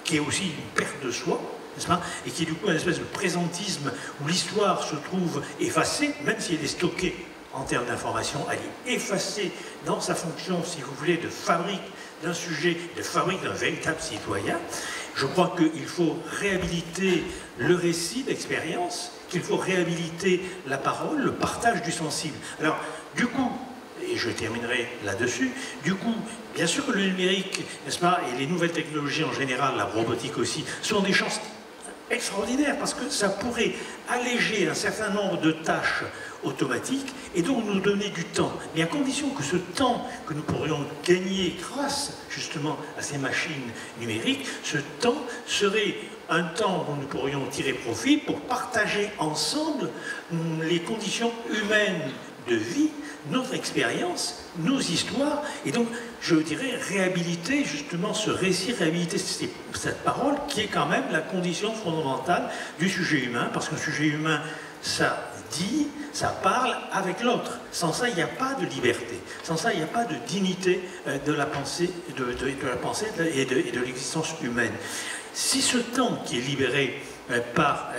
qui est aussi une perte de soi, n'est-ce pas, et qui est du coup une espèce de présentisme où l'histoire se trouve effacée, même si elle est stockée en termes d'information, elle est effacée dans sa fonction, si vous voulez, de fabrique d'un sujet, de fabrique d'un véritable citoyen. Je crois qu'il faut réhabiliter le récit d'expérience, qu'il faut réhabiliter la parole, le partage du sensible. Alors, du coup, et je terminerai là-dessus, du coup, bien sûr que le numérique, n'est-ce pas, et les nouvelles technologies en général, la robotique aussi, sont des chances extraordinaires parce que ça pourrait alléger un certain nombre de tâches automatiques et donc nous donner du temps. Mais à condition que ce temps que nous pourrions gagner grâce justement à ces machines numériques, ce temps serait un temps dont nous pourrions tirer profit pour partager ensemble les conditions humaines de vie, notre expérience, nos histoires, et donc, je dirais, réhabiliter justement ce récit, réhabiliter cette parole qui est quand même la condition fondamentale du sujet humain, parce qu'un sujet humain, ça dit, ça parle avec l'autre. Sans ça, il n'y a pas de liberté. Sans ça, il n'y a pas de dignité de la pensée, et de l'existence humaine. Si ce temps qui est libéré par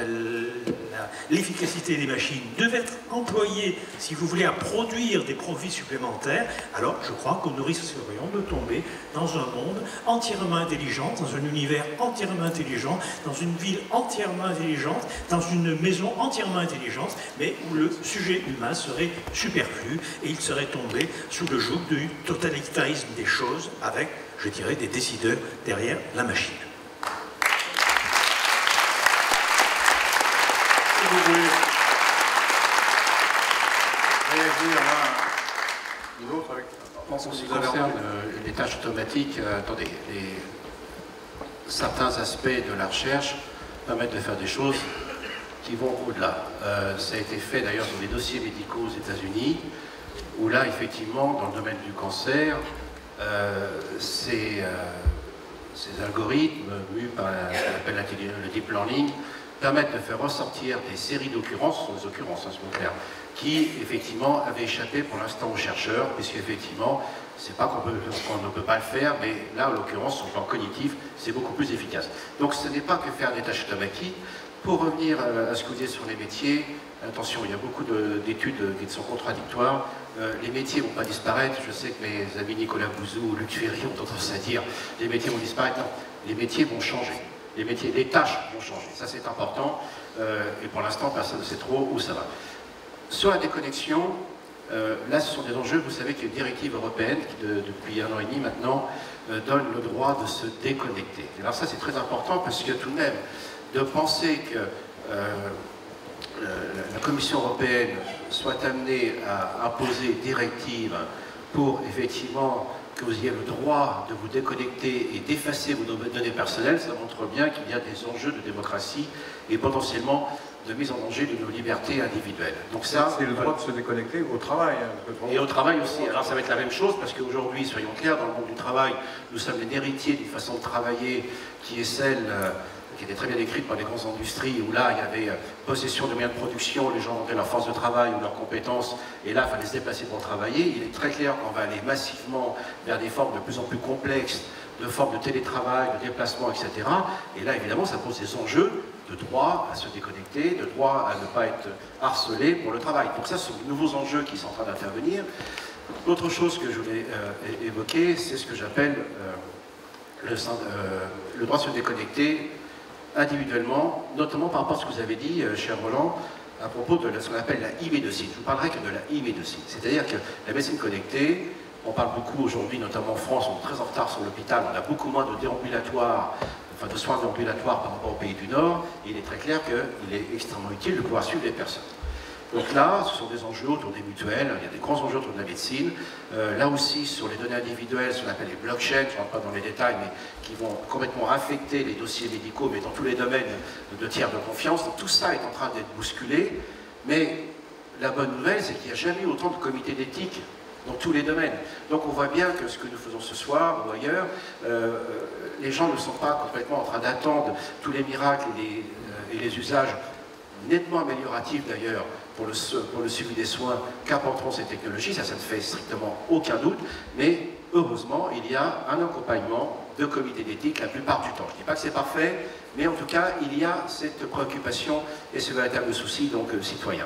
l'efficacité des machines devait être employé, si vous voulez, à produire des profits supplémentaires, alors je crois que nous risquerions de tomber dans un monde entièrement intelligent, dans un univers entièrement intelligent, dans une ville entièrement intelligente, dans une maison entièrement intelligente, mais où le sujet humain serait superflu et il serait tombé sous le joug du totalitarisme des choses avec, je dirais, des décideurs derrière la machine. Si vous voulez réagir l'un ou l'autre avec... En ce qui concerne les tâches automatiques, attendez, certains aspects de la recherche permettent de faire des choses qui vont au-delà. Ça a été fait d'ailleurs sur les dossiers médicaux aux États-Unis, où là, effectivement, dans le domaine du cancer, ces algorithmes mus par ce qu'on appelle le deep learning permettent de faire ressortir des séries d'occurrences, ce sont des occurrences, hein, c'est clair, qui effectivement avait échappé pour l'instant aux chercheurs, puisqu'effectivement, c'est pas qu'on ne peut pas le faire, mais là, en l'occurrence, sur le plan cognitif, c'est beaucoup plus efficace. Donc ce n'est pas que faire des tâches automatiques. Pour revenir à ce que vous disiez sur les métiers, attention, il y a beaucoup d'études qui sont contradictoires. Les métiers ne vont pas disparaître. Je sais que mes amis Nicolas Bouzou ou Luc Ferry ont tendance à dire les métiers vont disparaître. Non, les métiers vont changer. Les tâches vont changer. Ça, c'est important. Et pour l'instant, personne ne sait trop où ça va. Sur la déconnexion, là, ce sont des enjeux. Vous savez qu'il y a une directive européenne qui, depuis 1 an et demi maintenant, donne le droit de se déconnecter. Alors ça, c'est très important parce que tout de même, de penser que la Commission européenne soit amenée à imposer une directive pour effectivement que vous ayez le droit de vous déconnecter et d'effacer vos données personnelles, ça montre bien qu'il y a des enjeux de démocratie et potentiellement de mise en danger de nos libertés individuelles. Donc ça, c'est le droit de se déconnecter au travail. Hein, et au travail aussi. Alors ça va être la même chose parce qu'aujourd'hui, soyons clairs, dans le monde du travail, nous sommes les héritiers d'une façon de travailler qui est celle qui était très bien décrite par les grandes industries, où là, il y avait possession de moyens de production, les gens montaient leur force de travail ou leurs compétences, et là, il fallait se déplacer pour travailler. Il est très clair qu'on va aller massivement vers des formes de plus en plus complexes, de formes de télétravail, de déplacement, etc. Et là, évidemment, ça pose des enjeux de droit à se déconnecter, de droit à ne pas être harcelé pour le travail. Donc ça, ce sont de nouveaux enjeux qui sont en train d'intervenir. Autre chose que je voulais évoquer, c'est ce que j'appelle le droit de se déconnecter individuellement, notamment par rapport à ce que vous avez dit, cher Roland, à propos de ce qu'on appelle la e-médecine. Je ne vous parlerai que de la e-médecine. C'est-à-dire que la médecine connectée, on parle beaucoup aujourd'hui, notamment en France, on est très en retard sur l'hôpital, on a beaucoup moins de déambulatoires, enfin de soins déambulatoires par rapport aux pays du Nord, et il est très clair qu'il est extrêmement utile de pouvoir suivre les personnes. Donc là, ce sont des enjeux autour des mutuelles, il y a des grands enjeux autour de la médecine. Là aussi, sur les données individuelles, ce qu'on appelle les blockchains, je ne rentre pas dans les détails, mais qui vont complètement affecter les dossiers médicaux, mais dans tous les domaines de tiers de confiance. Donc tout ça est en train d'être bousculé. Mais la bonne nouvelle, c'est qu'il n'y a jamais eu autant de comités d'éthique dans tous les domaines. Donc on voit bien que ce que nous faisons ce soir ou ailleurs, les gens ne sont pas complètement en train d'attendre tous les miracles et les usages nettement amélioratifs d'ailleurs pour le suivi des soins qu'apporteront ces technologies, ça ne fait strictement aucun doute, mais heureusement il y a un accompagnement de comités d'éthique la plupart du temps. Je ne dis pas que c'est parfait, mais en tout cas il y a cette préoccupation et ce véritable souci donc citoyen.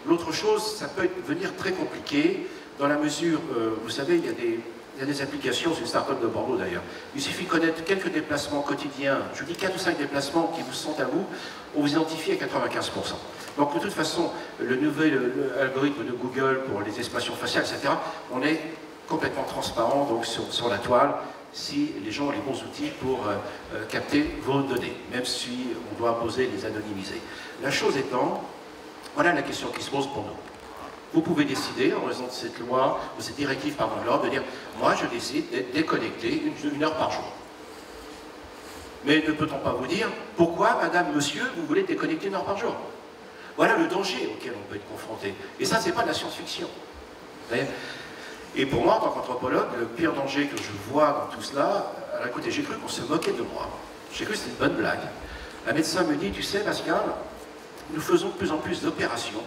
L'autre chose, ça peut devenir très compliqué dans la mesure, vous savez, il y a des applications, c'est une start-up de Bordeaux d'ailleurs. Il suffit de connaître quelques déplacements quotidiens, je vous dis 4 ou 5 déplacements qui vous sont à vous, on vous identifie à 95%. Donc de toute façon, le nouvel algorithme de Google pour les expressions faciales, etc., on est complètement transparent donc sur la toile si les gens ont les bons outils pour capter vos données, même si on doit imposer les anonymiser. La chose étant, voilà la question qui se pose pour nous. Vous pouvez décider, en raison de cette loi, de cette directive par l'ordre, de dire « moi je décide d'être déconnecté une heure par jour ». Mais ne peut-on pas vous dire « pourquoi, madame, monsieur, vous voulez déconnecter 1 heure par jour ?» Voilà le danger auquel on peut être confronté. Et ça, c'est pas de la science-fiction. Et pour moi, en tant qu'anthropologue, le pire danger que je vois dans tout cela, alors écoutez, j'ai cru qu'on se moquait de moi. J'ai cru que c'était une bonne blague. Un médecin me dit « tu sais, Pascal, nous faisons de plus en plus d'opérations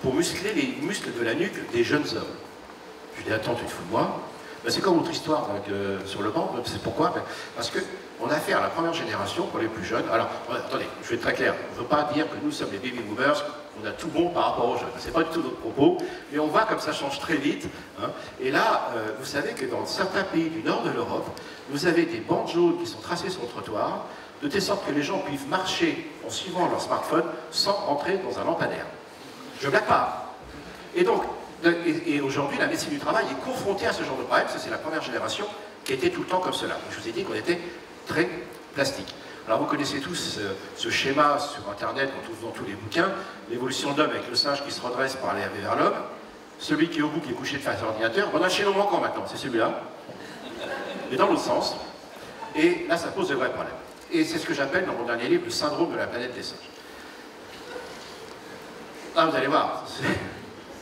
pour muscler les muscles de la nuque des jeunes hommes. » Je lui dis, attends, tu te fous de moi? Ben, c'est comme notre histoire donc, sur le banc. C'est pourquoi? Ben, parce qu'on a affaire à la première génération pour les plus jeunes. Alors, attendez, je vais être très clair. On ne veut pas dire que nous sommes les baby boomers, qu'on a tout bon par rapport aux jeunes. Ce n'est pas du tout notre propos. Mais on voit comme ça change très vite. Hein. Et là, vous savez que dans certains pays du nord de l'Europe, vous avez des bandes jaunes qui sont tracées sur le trottoir, de telle sorte que les gens puissent marcher en suivant leur smartphone sans rentrer dans un lampadaire. Je ne blague pas. Et donc, et aujourd'hui, la médecine du travail est confrontée à ce genre de problème. Ça, c'est la première génération qui était tout le temps comme cela. Je vous ai dit qu'on était très plastique. Alors, vous connaissez tous ce schéma sur Internet, qu'on trouve dans tous les bouquins, l'évolution de l'homme avec le singe qui se redresse pour aller vers l'homme, celui qui est au bout, qui est couché face à l'ordinateur. On a un chaînon manquant maintenant, c'est celui-là. Mais dans l'autre sens. Et là, ça pose de vrais problèmes. Et c'est ce que j'appelle, dans mon dernier livre, le syndrome de la planète des singes. Ah, vous allez voir.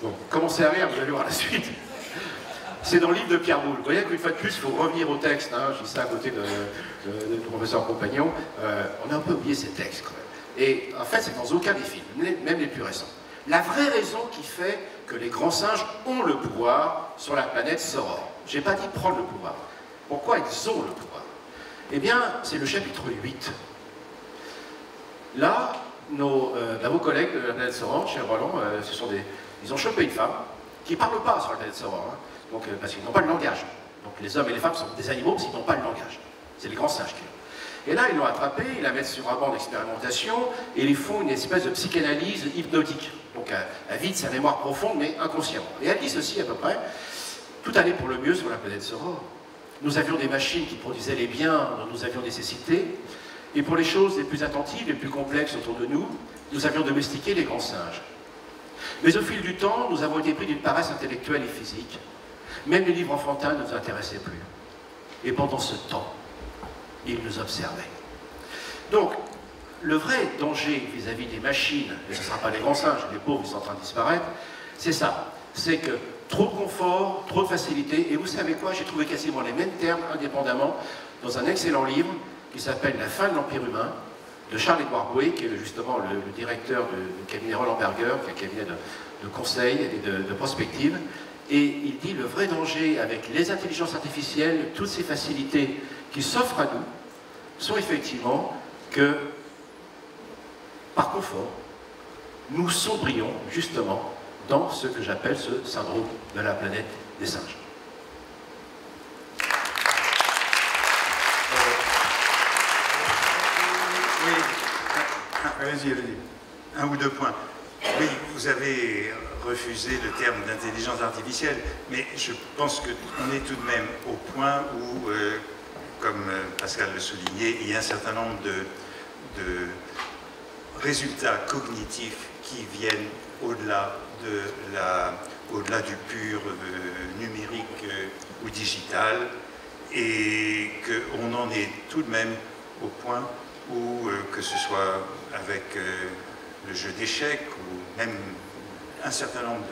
Bon, commencez à rire, vous allez voir la suite. C'est dans le livre de Pierre Boulle. Vous voyez qu'une fois de plus, il faut revenir au texte. Hein, je dis ça à côté du professeur Compagnon. On a un peu oublié ces textes, quand même. Et en fait, c'est dans aucun des films, même les plus récents. La vraie raison qui fait que les grands singes ont le pouvoir sur la planète Soror. Je n'ai pas dit prendre le pouvoir. Pourquoi ils ont le pouvoir? Eh bien, c'est le chapitre 8. Là, vos collègues de la planète Soror, chez Roland, ils ont chopé une femme qui ne parle pas sur la planète Soror, hein, donc, parce qu'ils n'ont pas le langage. Donc les hommes et les femmes sont des animaux parce qu'ils n'ont pas le langage. C'est les grands singes qui l'ont. Et là, ils l'ont attrapée, ils la mettent sur un banc d'expérimentation et ils font une espèce de psychanalyse hypnotique. Donc elle vide sa mémoire profonde, mais inconsciemment. Et elle dit ceci à peu près: tout allait pour le mieux sur la planète Soror. Nous avions des machines qui produisaient les biens dont nous avions nécessité, et pour les choses les plus attentives, les plus complexes autour de nous, nous avions domestiqué les grands singes. Mais au fil du temps, nous avons été pris d'une paresse intellectuelle et physique. Même les livres enfantins ne nous intéressaient plus. Et pendant ce temps, ils nous observaient. Donc, le vrai danger vis-à-vis des machines, et ce ne sera pas les grands singes, les pauvres, ils sont en train de disparaître, c'est ça. C'est que trop de confort, trop de facilité, et vous savez quoi, j'ai trouvé quasiment les mêmes termes indépendamment dans un excellent livre qui s'appelle La fin de l'Empire humain, de Charles-Édouard Boué, qui est justement le directeur du cabinet Roland Berger, qui est un cabinet de conseil et de prospective. Et il dit: le vrai danger avec les intelligences artificielles, toutes ces facilités qui s'offrent à nous, sont effectivement que, par confort, nous sombrions justement dans ce que j'appelle ce syndrome de la planète des singes. Oui, Allez-y, allez-y. un ou deux points. Oui, vous avez refusé le terme d'intelligence artificielle, mais je pense qu'on est tout de même au point où, comme Pascal le soulignait, il y a un certain nombre de résultats cognitifs qui viennent au-delà du pur numérique ou digital, et qu'on en est tout de même au point où, que ce soit avec le jeu d'échecs ou même un certain nombre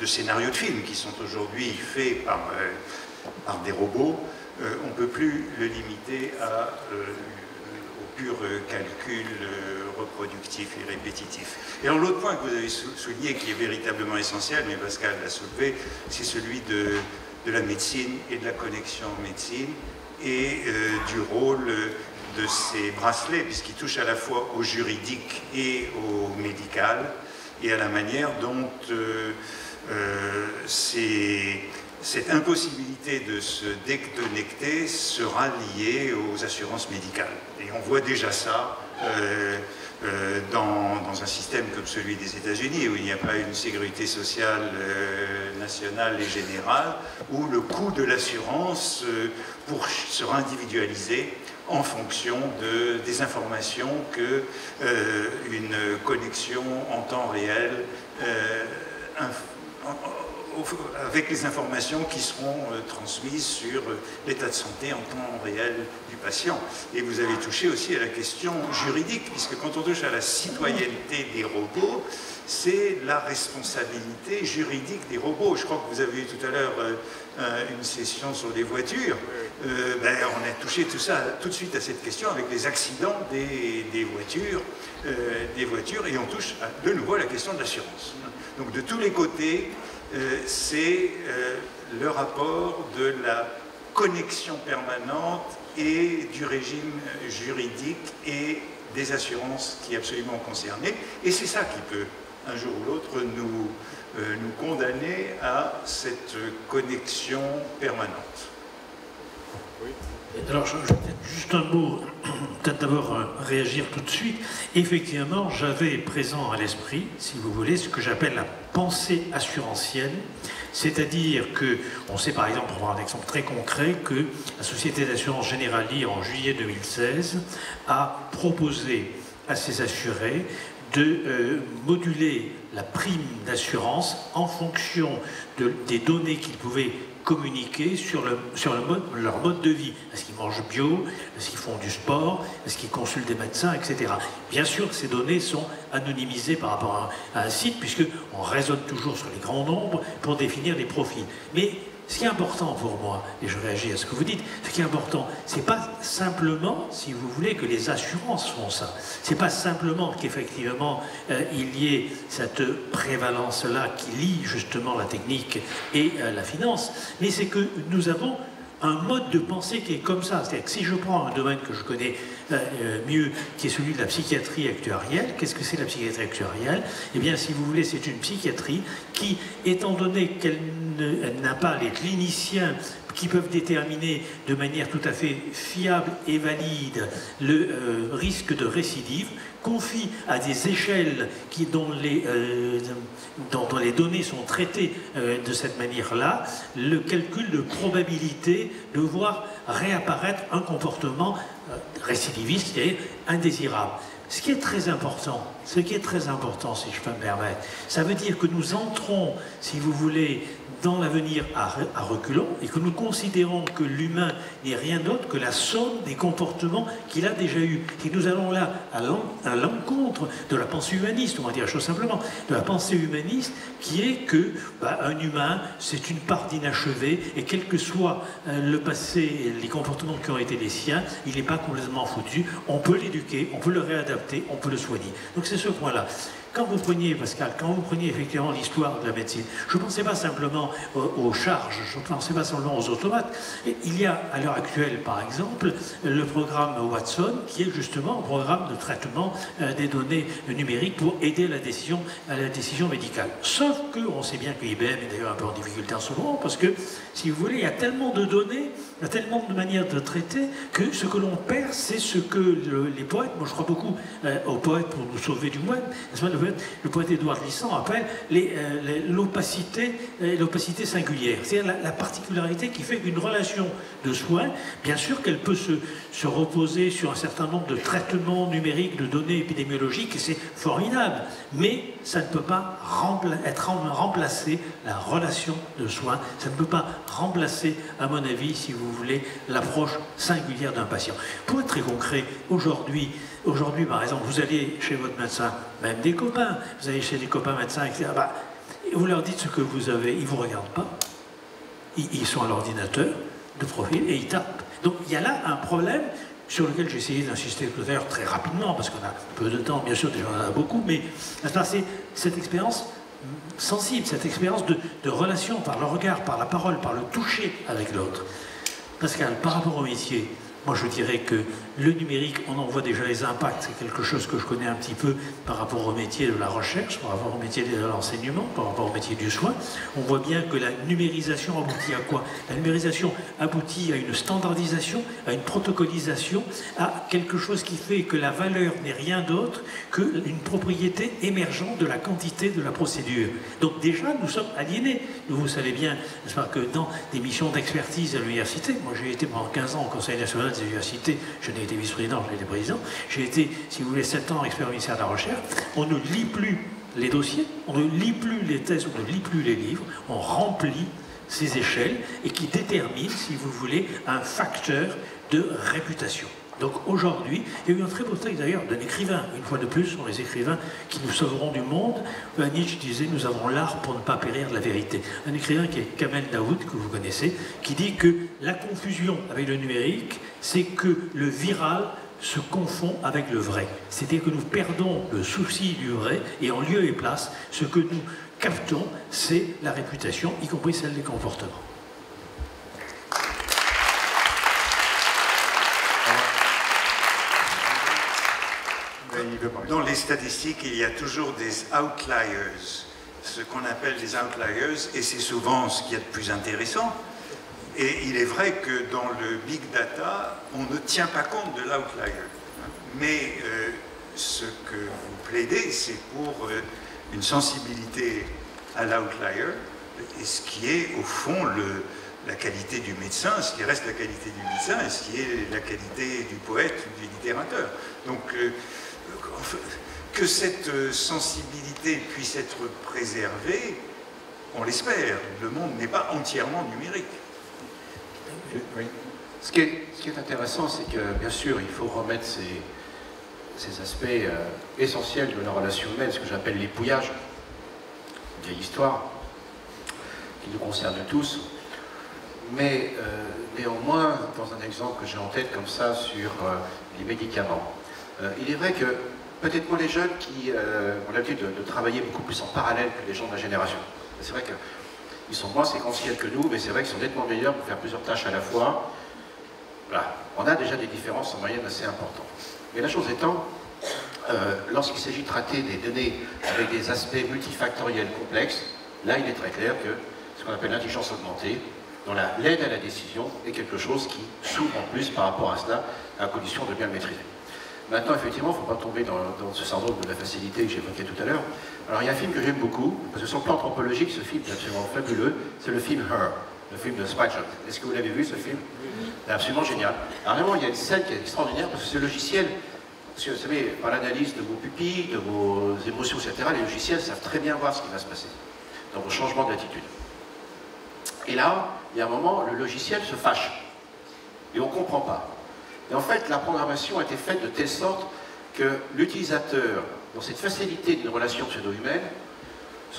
de scénarios de films qui sont aujourd'hui faits par des robots, on ne peut plus le limiter au pur calcul reproductif et répétitif. Et alors l'autre point que vous avez souligné, qui est véritablement essentiel, mais Pascal l'a soulevé, c'est celui de la médecine et de la connexion médecine et du rôle de ces bracelets, puisqu'ils touchent à la fois au juridique et au médical, et à la manière dont cette impossibilité de se déconnecter sera liée aux assurances médicales. Et on voit déjà ça dans un système comme celui des États-Unis, où il n'y a pas une sécurité sociale nationale et générale, où le coût de l'assurance sera individualisé en fonction des informations qu'une connexion en temps réel avec les informations qui seront transmises sur l'état de santé en temps réel du patient. Et vous avez touché aussi à la question juridique, puisque quand on touche à la citoyenneté des robots, c'est la responsabilité juridique des robots. Je crois que vous avez eu tout à l'heure une session sur les voitures. On a touché tout de suite à cette question avec les accidents des voitures, et on touche de nouveau à la question de l'assurance. Donc de tous les côtés, c'est le rapport de la connexion permanente et du régime juridique et des assurances qui est absolument concerné. Et c'est ça qui peut, un jour ou l'autre, nous condamner à cette connexion permanente. Oui. Alors, juste un mot, peut-être d'abord réagir tout de suite. Effectivement, j'avais présent à l'esprit, si vous voulez, ce que j'appelle la pensée assurantielle, c'est-à-dire que, on sait par exemple, pour avoir un exemple très concret, que la Société d'assurance Generali, en juillet 2016, a proposé à ses assurés de moduler la prime d'assurance en fonction des données qu'ils pouvaient communiquer sur leur mode de vie. Est-ce qu'ils mangent bio? Est-ce qu'ils font du sport? Est-ce qu'ils consultent des médecins, etc. Bien sûr que ces données sont anonymisées par rapport à un site, puisqu'on raisonne toujours sur les grands nombres pour définir les profils. Mais ce qui est important pour moi, et je réagis à ce que vous dites, ce qui est important, c'est pas simplement, si vous voulez, que les assurances font ça. C'est pas simplement qu'effectivement il y ait cette prévalence-là qui lie justement la technique et la finance, mais c'est que nous avons un mode de pensée qui est comme ça. C'est-à-dire que si je prends un domaine que je connais mieux, qui est celui de la psychiatrie actuarielle, qu'est-ce que c'est la psychiatrie actuarielle? Eh bien, si vous voulez, c'est une psychiatrie qui, étant donné qu'elle n'a pas les cliniciens qui peuvent déterminer de manière tout à fait fiable et valide le risque de récidive, confie à des échelles dont les données sont traitées de cette manière-là, le calcul de probabilité de voir réapparaître un comportement récidiviste et indésirable. Ce qui est très important, si je peux me permettre, ça veut dire que nous entrons, si vous voulez, dans l'avenir à reculons et que nous considérons que l'humain n'est rien d'autre que la somme des comportements qu'il a déjà eus. Et nous allons là à l'encontre de la pensée humaniste, on va dire la chose simplement, de la pensée humaniste qui est que un humain, c'est une part d'inachevé et quel que soit le passé et les comportements qui ont été les siens, il n'est pas complètement foutu. On peut l'éduquer, on peut le réadapter, on peut le soigner. Donc c'est ce point-là. Quand vous preniez, Pascal, quand vous preniez effectivement l'histoire de la médecine, je ne pensais pas simplement aux charges, je ne pensais pas simplement aux automates. Il y a à l'heure actuelle, par exemple, le programme Watson, qui est justement un programme de traitement des données numériques pour aider à la décision médicale. Sauf qu'on sait bien que IBM est d'ailleurs un peu en difficulté en ce moment, parce que, si vous voulez, il y a tellement de données, il y a tellement de manières de traiter, que ce que l'on perd, c'est ce que les poètes, moi je crois beaucoup aux poètes pour nous sauver du moine, le poète Édouard Glissant appelle l'opacité singulière. C'est-à-dire la particularité qui fait qu'une relation de soins, bien sûr qu'elle peut se reposer sur un certain nombre de traitements numériques, de données épidémiologiques, et c'est formidable, mais ça ne peut pas remplacer la relation de soins, ça ne peut pas remplacer, à mon avis, si vous voulez, l'approche singulière d'un patient. Pour être très concret, aujourd'hui, par exemple, vous allez chez votre médecin, même des copains, vous allez chez des copains médecins, etc. Vous leur dites ce que vous avez, ils ne vous regardent pas, ils sont à l'ordinateur de profil et ils tapent. Donc il y a là un problème sur lequel j'ai essayé d'insister tout à l'heure très rapidement, parce qu'on a peu de temps, bien sûr, déjà on en a beaucoup, mais c'est cette expérience sensible, cette expérience de relation par le regard, par la parole, par le toucher avec l'autre. Pascal, par rapport au métier, moi je dirais que le numérique, on en voit déjà les impacts, c'est quelque chose que je connais un petit peu par rapport au métier de la recherche, par rapport au métier de l'enseignement, par rapport au métier du soin. On voit bien que la numérisation aboutit à quoi? La numérisation aboutit à une standardisation, à une protocolisation, à quelque chose qui fait que la valeur n'est rien d'autre qu'une propriété émergente de la quantité de la procédure. Donc déjà, nous sommes aliénés. Vous savez bien, n'est-ce pas, que dans des missions d'expertise à l'université, moi j'ai été pendant 15 ans au Conseil national des universités, je n'ai été vice-président, je n'ai été président, j'ai été, si vous voulez, 7 ans expert au ministère de la Recherche. On ne lit plus les dossiers, on ne lit plus les thèses, on ne lit plus les livres, on remplit ces échelles et qui déterminent, si vous voulez, un facteur de réputation. Donc aujourd'hui, il y a eu un très beau texte d'ailleurs d'un écrivain, une fois de plus, sur les écrivains qui nous sauveront du monde. Nietzsche disait « Nous avons l'art pour ne pas périr de la vérité ». Un écrivain qui est Kamel Daoud, que vous connaissez, qui dit que la confusion avec le numérique, c'est que le viral se confond avec le vrai. C'est-à-dire que nous perdons le souci du vrai et en lieu et place, ce que nous captons, c'est la réputation, y compris celle des comportements. Dans les statistiques, il y a toujours des outliers, ce qu'on appelle des outliers, et c'est souvent ce qu'il y a de plus intéressant. Et il est vrai que dans le big data, on ne tient pas compte de l'outlier. Mais ce que vous plaidez, c'est pour une sensibilité à l'outlier, et ce qui est au fond la qualité du médecin, ce qui reste la qualité du médecin, et ce qui est la qualité du poète ou du littérateur. Donc, que cette sensibilité puisse être préservée, on l'espère. Le monde n'est pas entièrement numérique. Oui. Ce qui est intéressant, c'est que, bien sûr, il faut remettre ces aspects essentiels de la relation humaine, ce que j'appelle l'épouillage, une vieille histoire qui nous concerne tous. mais néanmoins, dans un exemple que j'ai en tête comme ça sur les médicaments, il est vrai que peut-être moins les jeunes qui ont l'habitude de travailler beaucoup plus en parallèle que les gens de la génération. C'est vrai qu'ils sont moins séquentiels que nous, mais c'est vrai qu'ils sont nettement meilleurs pour faire plusieurs tâches à la fois. Voilà. On a déjà des différences en moyenne assez importantes. Mais la chose étant, lorsqu'il s'agit de traiter des données avec des aspects multifactoriels complexes, là il est très clair que ce qu'on appelle l'intelligence augmentée, dans l'aide à la décision, est quelque chose qui s'ouvre en plus par rapport à cela, à condition de bien le maîtriser. Maintenant, effectivement, il ne faut pas tomber dans ce syndrome de la facilité que j'évoquais tout à l'heure. Alors, il y a un film que j'aime beaucoup, parce que sur le plan anthropologique, ce film est absolument fabuleux, c'est le film Her, le film de Spike Jonze. Est-ce que vous l'avez vu, ce film? C'est absolument génial. Alors, vraiment, il y a une scène qui est extraordinaire, parce que ce logiciel, parce que vous savez, par l'analyse de vos pupilles, de vos émotions, etc., les logiciels savent très bien voir ce qui va se passer dans vos changements d'attitude. Et là, il y a un moment, le logiciel se fâche, et on ne comprend pas. Et en fait, la programmation a été faite de telle sorte que l'utilisateur, dans cette facilité d'une relation pseudo-humaine,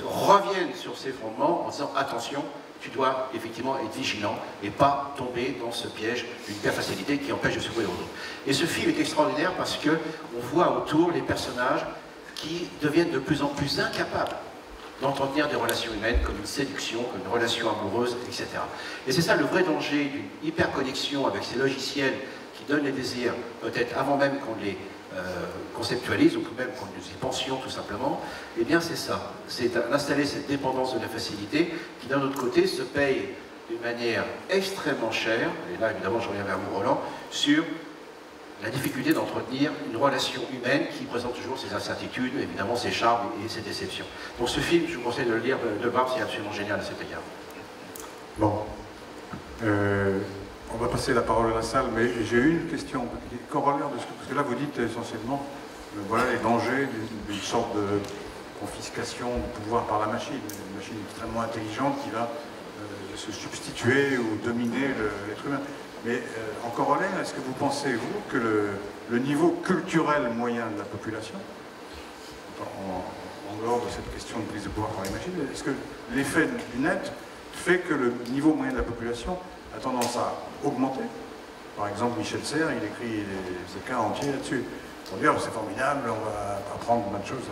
revienne sur ses fondements en disant « Attention, tu dois effectivement être vigilant et pas tomber dans ce piège d'une hyper-facilité qui empêche de se jouer aux autres. » Et ce film est extraordinaire parce qu'on voit autour les personnages qui deviennent de plus en plus incapables d'entretenir des relations humaines comme une séduction, comme une relation amoureuse, etc. Et c'est ça le vrai danger d'une hyper-connexion avec ces logiciels qui donnent les désirs, peut-être avant même qu'on les conceptualise, ou même qu'on nous y pensions tout simplement. Eh bien c'est ça, c'est d'installer cette dépendance de la facilité qui d'un autre côté se paye d'une manière extrêmement chère, et là évidemment je reviens vers vous Roland, sur la difficulté d'entretenir une relation humaine qui présente toujours ses incertitudes, évidemment ses charmes et ses déceptions. Donc ce film, je vous conseille de le lire, de le voir, c'est absolument génial à cet égard. Bon. On va passer la parole à la salle, mais j'ai une question corollaire de ce que, parce que là vous dites essentiellement, voilà les dangers d'une sorte de confiscation du pouvoir par la machine, une machine extrêmement intelligente qui va se substituer ou dominer l'être humain. Mais en corollaire, est-ce que vous pensez, vous, que le niveau culturel moyen de la population, en dehors de cette question de prise de pouvoir par les machines, est-ce que l'effet du net fait que le niveau moyen de la population a tendance à augmenter? Par exemple, Michel Serres, il écrit des écarts entiers là-dessus. Pour dire, c'est formidable, on va apprendre plein de choses.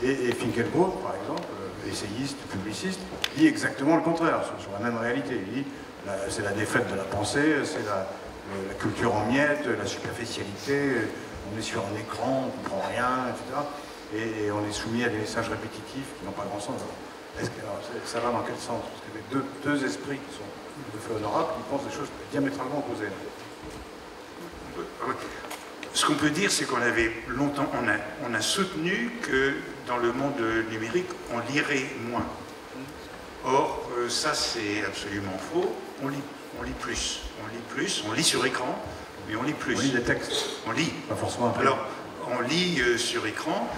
Et Finkielkraut, par exemple, essayiste, publiciste, dit exactement le contraire, sur la même réalité. Il dit, c'est la défaite de la pensée, c'est la culture en miettes, la superficialité, on est sur un écran, on ne comprend rien, etc. Et on est soumis à des messages répétitifs qui n'ont pas grand sens. Alors, ça va dans quel sens? Parce qu'il y avait deux esprits qui sont de fait honorables, qui pensent des choses diamétralement opposées. Ce qu'on peut dire, c'est qu'on avait longtemps, on a soutenu que dans le monde numérique, on lirait moins. Or, ça c'est absolument faux. On lit plus. On lit sur écran, mais on lit plus. On lit des textes. On lit. Pas forcément après. Alors, on lit sur écran.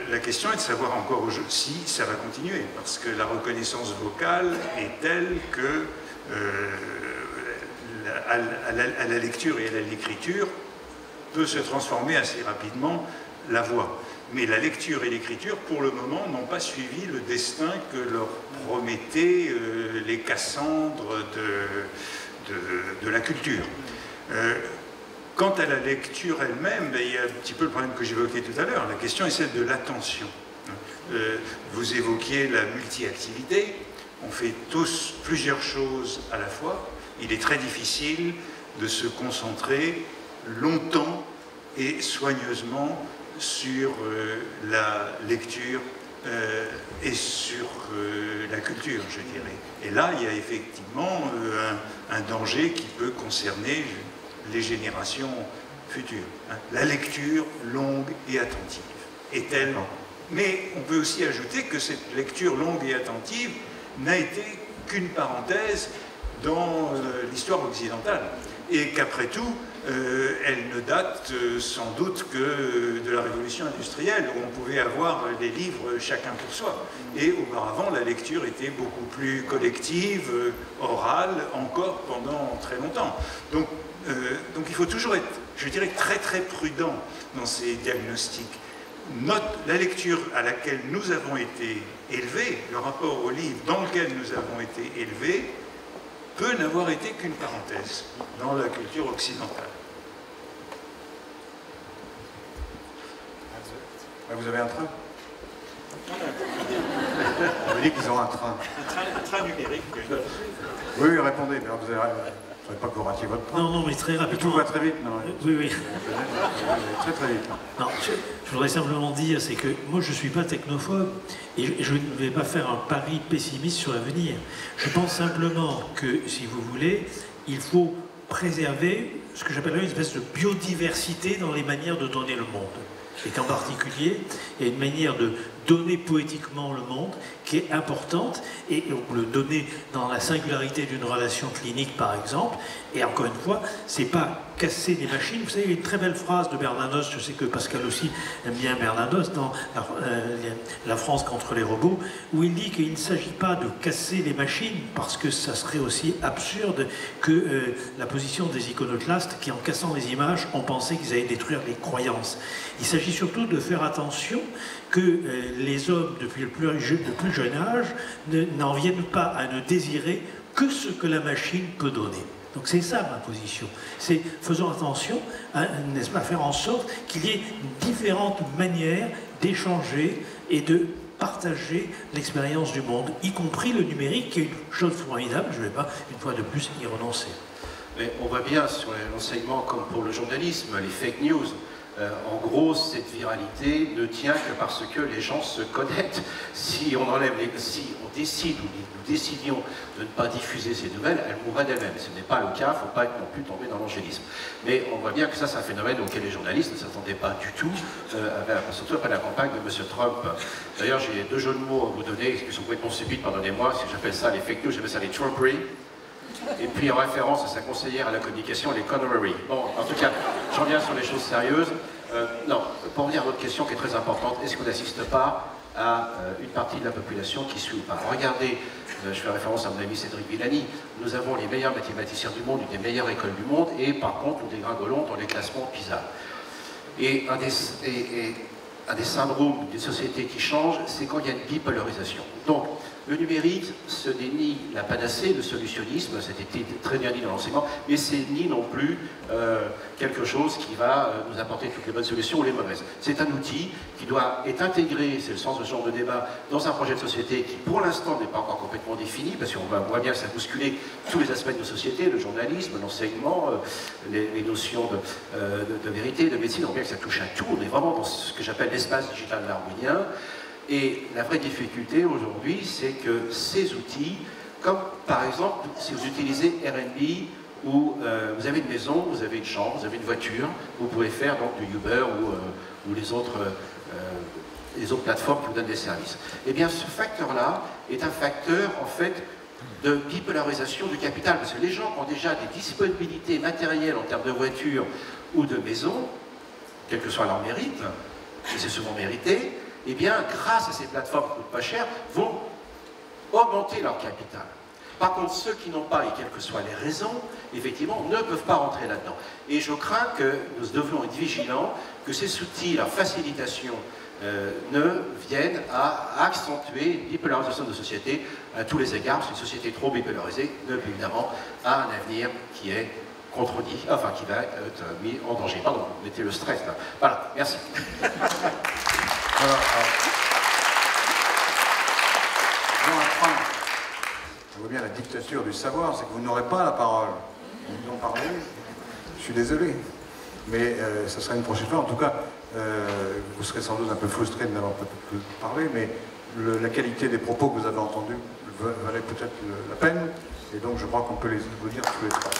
La question est de savoir encore si ça va continuer, parce que la reconnaissance vocale est telle que à la lecture et à l'écriture peut se transformer assez rapidement la voix. Mais la lecture et l'écriture, pour le moment, n'ont pas suivi le destin que leur promettaient les Cassandres de la culture. Quant à la lecture elle-même, il y a un petit peu le problème que j'évoquais tout à l'heure. La question est celle de l'attention. Vous évoquiez la multi-activité. On fait tous plusieurs choses à la fois. Il est très difficile de se concentrer longtemps et soigneusement sur la lecture et sur la culture, je dirais. Et là, il y a effectivement un danger qui peut concerner les générations futures. La lecture longue et attentive est-elle... Mais on peut aussi ajouter que cette lecture longue et attentive n'a été qu'une parenthèse dans l'histoire occidentale. Et qu'après tout, elle ne date sans doute que de la révolution industrielle, où on pouvait avoir les livres chacun pour soi. Et auparavant, la lecture était beaucoup plus collective, orale, encore pendant très longtemps. Donc il faut toujours être, je dirais, très très prudent dans ces diagnostics. La lecture à laquelle nous avons été élevés, le rapport au livre dans lequel nous avons été élevés, peut n'avoir été qu'une parenthèse dans la culture occidentale. Vous avez un train? On me dit qu'ils ont un train. Un train numérique. Oui, répondez. Mais vous n'avez pas que vous ratiez votre train. Non, mais très rapidement. Tout va très vite, non? Oui. Très très vite. Non, je voudrais simplement dire, c'est que moi je ne suis pas technophobe et je ne vais pas faire un pari pessimiste sur l'avenir. Je pense simplement que, si vous voulez, il faut préserver ce que j'appellerais une espèce de biodiversité dans les manières de donner le monde. Et qu'en particulier, il y a une manière de donner poétiquement le monde qui est importante, et le donner dans la singularité d'une relation clinique, par exemple. Et encore une fois, c'est pas casser des machines. Vous savez, il y a une très belle phrase de Bernanos, je sais que Pascal aussi aime bien Bernanos, dans La France contre les robots, où il dit qu'il ne s'agit pas de casser les machines, parce que ça serait aussi absurde que la position des iconoclastes qui, en cassant les images, ont pensé qu'ils allaient détruire les croyances. Il s'agit surtout de faire attention que les hommes, depuis le plus jeune âge, n'en viennent pas à ne désirer que ce que la machine peut donner. Donc c'est ça ma position. C'est faisons attention, n'est-ce pas, faire en sorte qu'il y ait différentes manières d'échanger et de partager l'expérience du monde, y compris le numérique, qui est une chose formidable. Je ne vais pas, une fois de plus, y renoncer. Mais on voit bien sur l'enseignement, comme pour le journalisme, les fake news. En gros, cette viralité ne tient que parce que les gens se connectent. Si on enlève si on décide ou nous décidions de ne pas diffuser ces nouvelles, elles mourraient d'elles-mêmes. Ce n'est pas le cas, il ne faut pas non plus tomber dans l'angélisme. Mais on voit bien que ça, c'est un phénomène auquel les journalistes ne s'attendaient pas du tout, surtout après la campagne de M. Trump. D'ailleurs, j'ai deux jeux de mots à vous donner, qui sont complètement stupides, pardonnez-moi, si j'appelle ça les fake news, j'appelle ça les Trumperies. Et puis en référence à sa conseillère à la communication, les Connery. Bon, en tout cas, j'en viens sur les choses sérieuses. Non, pour revenir à votre question qui est très importante, est-ce qu'on n'assiste pas à une partie de la population qui suit ou pas? Regardez, je fais référence à mon ami Cédric Villani, nous avons les meilleurs mathématiciens du monde, une des meilleures écoles du monde, et par contre, nous dégringolons dans les classements PISA. Et un des syndromes des sociétés qui changent, c'est quand il y a une bipolarisation. Donc, le numérique, ce n'est ni la panacée, le solutionnisme, ça a été très bien dit dans l'enseignement, mais c'est ni non plus quelque chose qui va nous apporter toutes les bonnes solutions ou les mauvaises. C'est un outil qui doit être intégré, c'est le sens de ce genre de débat, dans un projet de société qui pour l'instant n'est pas encore complètement défini, parce qu'on voit bien que ça a bousculé tous les aspects de nos sociétés, le journalisme, l'enseignement, les notions de vérité, de médecine, on voit bien que ça touche à tout, on est vraiment dans ce que j'appelle l'espace digital darwinien. Et la vraie difficulté aujourd'hui, c'est que ces outils, comme par exemple, si vous utilisez Airbnb, où vous avez une maison, vous avez une chambre, vous avez une voiture, vous pouvez faire donc du Uber ou les autres plateformes qui vous donnent des services. Eh bien, ce facteur-là est un facteur, en fait, de bipolarisation du capital, parce que les gens ont déjà des disponibilités matérielles en termes de voiture ou de maison, quel que soit leur mérite, et c'est souvent mérité, eh bien, grâce à ces plateformes qui coûtent pas cher, vont augmenter leur capital. Par contre, ceux qui n'ont pas, et quelles que soient les raisons, effectivement, ne peuvent pas rentrer là-dedans. Et je crains que nous devions être vigilants, que ces outils, leur facilitation, ne viennent à accentuer une bipolarisation de société à tous les égards, parce qu'une société trop bipolarisée ne peut évidemment a un avenir qui est contredit, enfin qui va être mis en danger. Pardon, mettez le stress là. Voilà, merci. Je vois bien la dictature du savoir, c'est que vous n'aurez pas la parole. Vous en parlez, je suis désolé. Mais ça sera une prochaine fois. En tout cas, vous serez sans doute un peu frustré de n'avoir pas pu parler, mais la qualité des propos que vous avez entendus valait peut-être la peine. Et donc je crois qu'on peut vous dire tous les trois.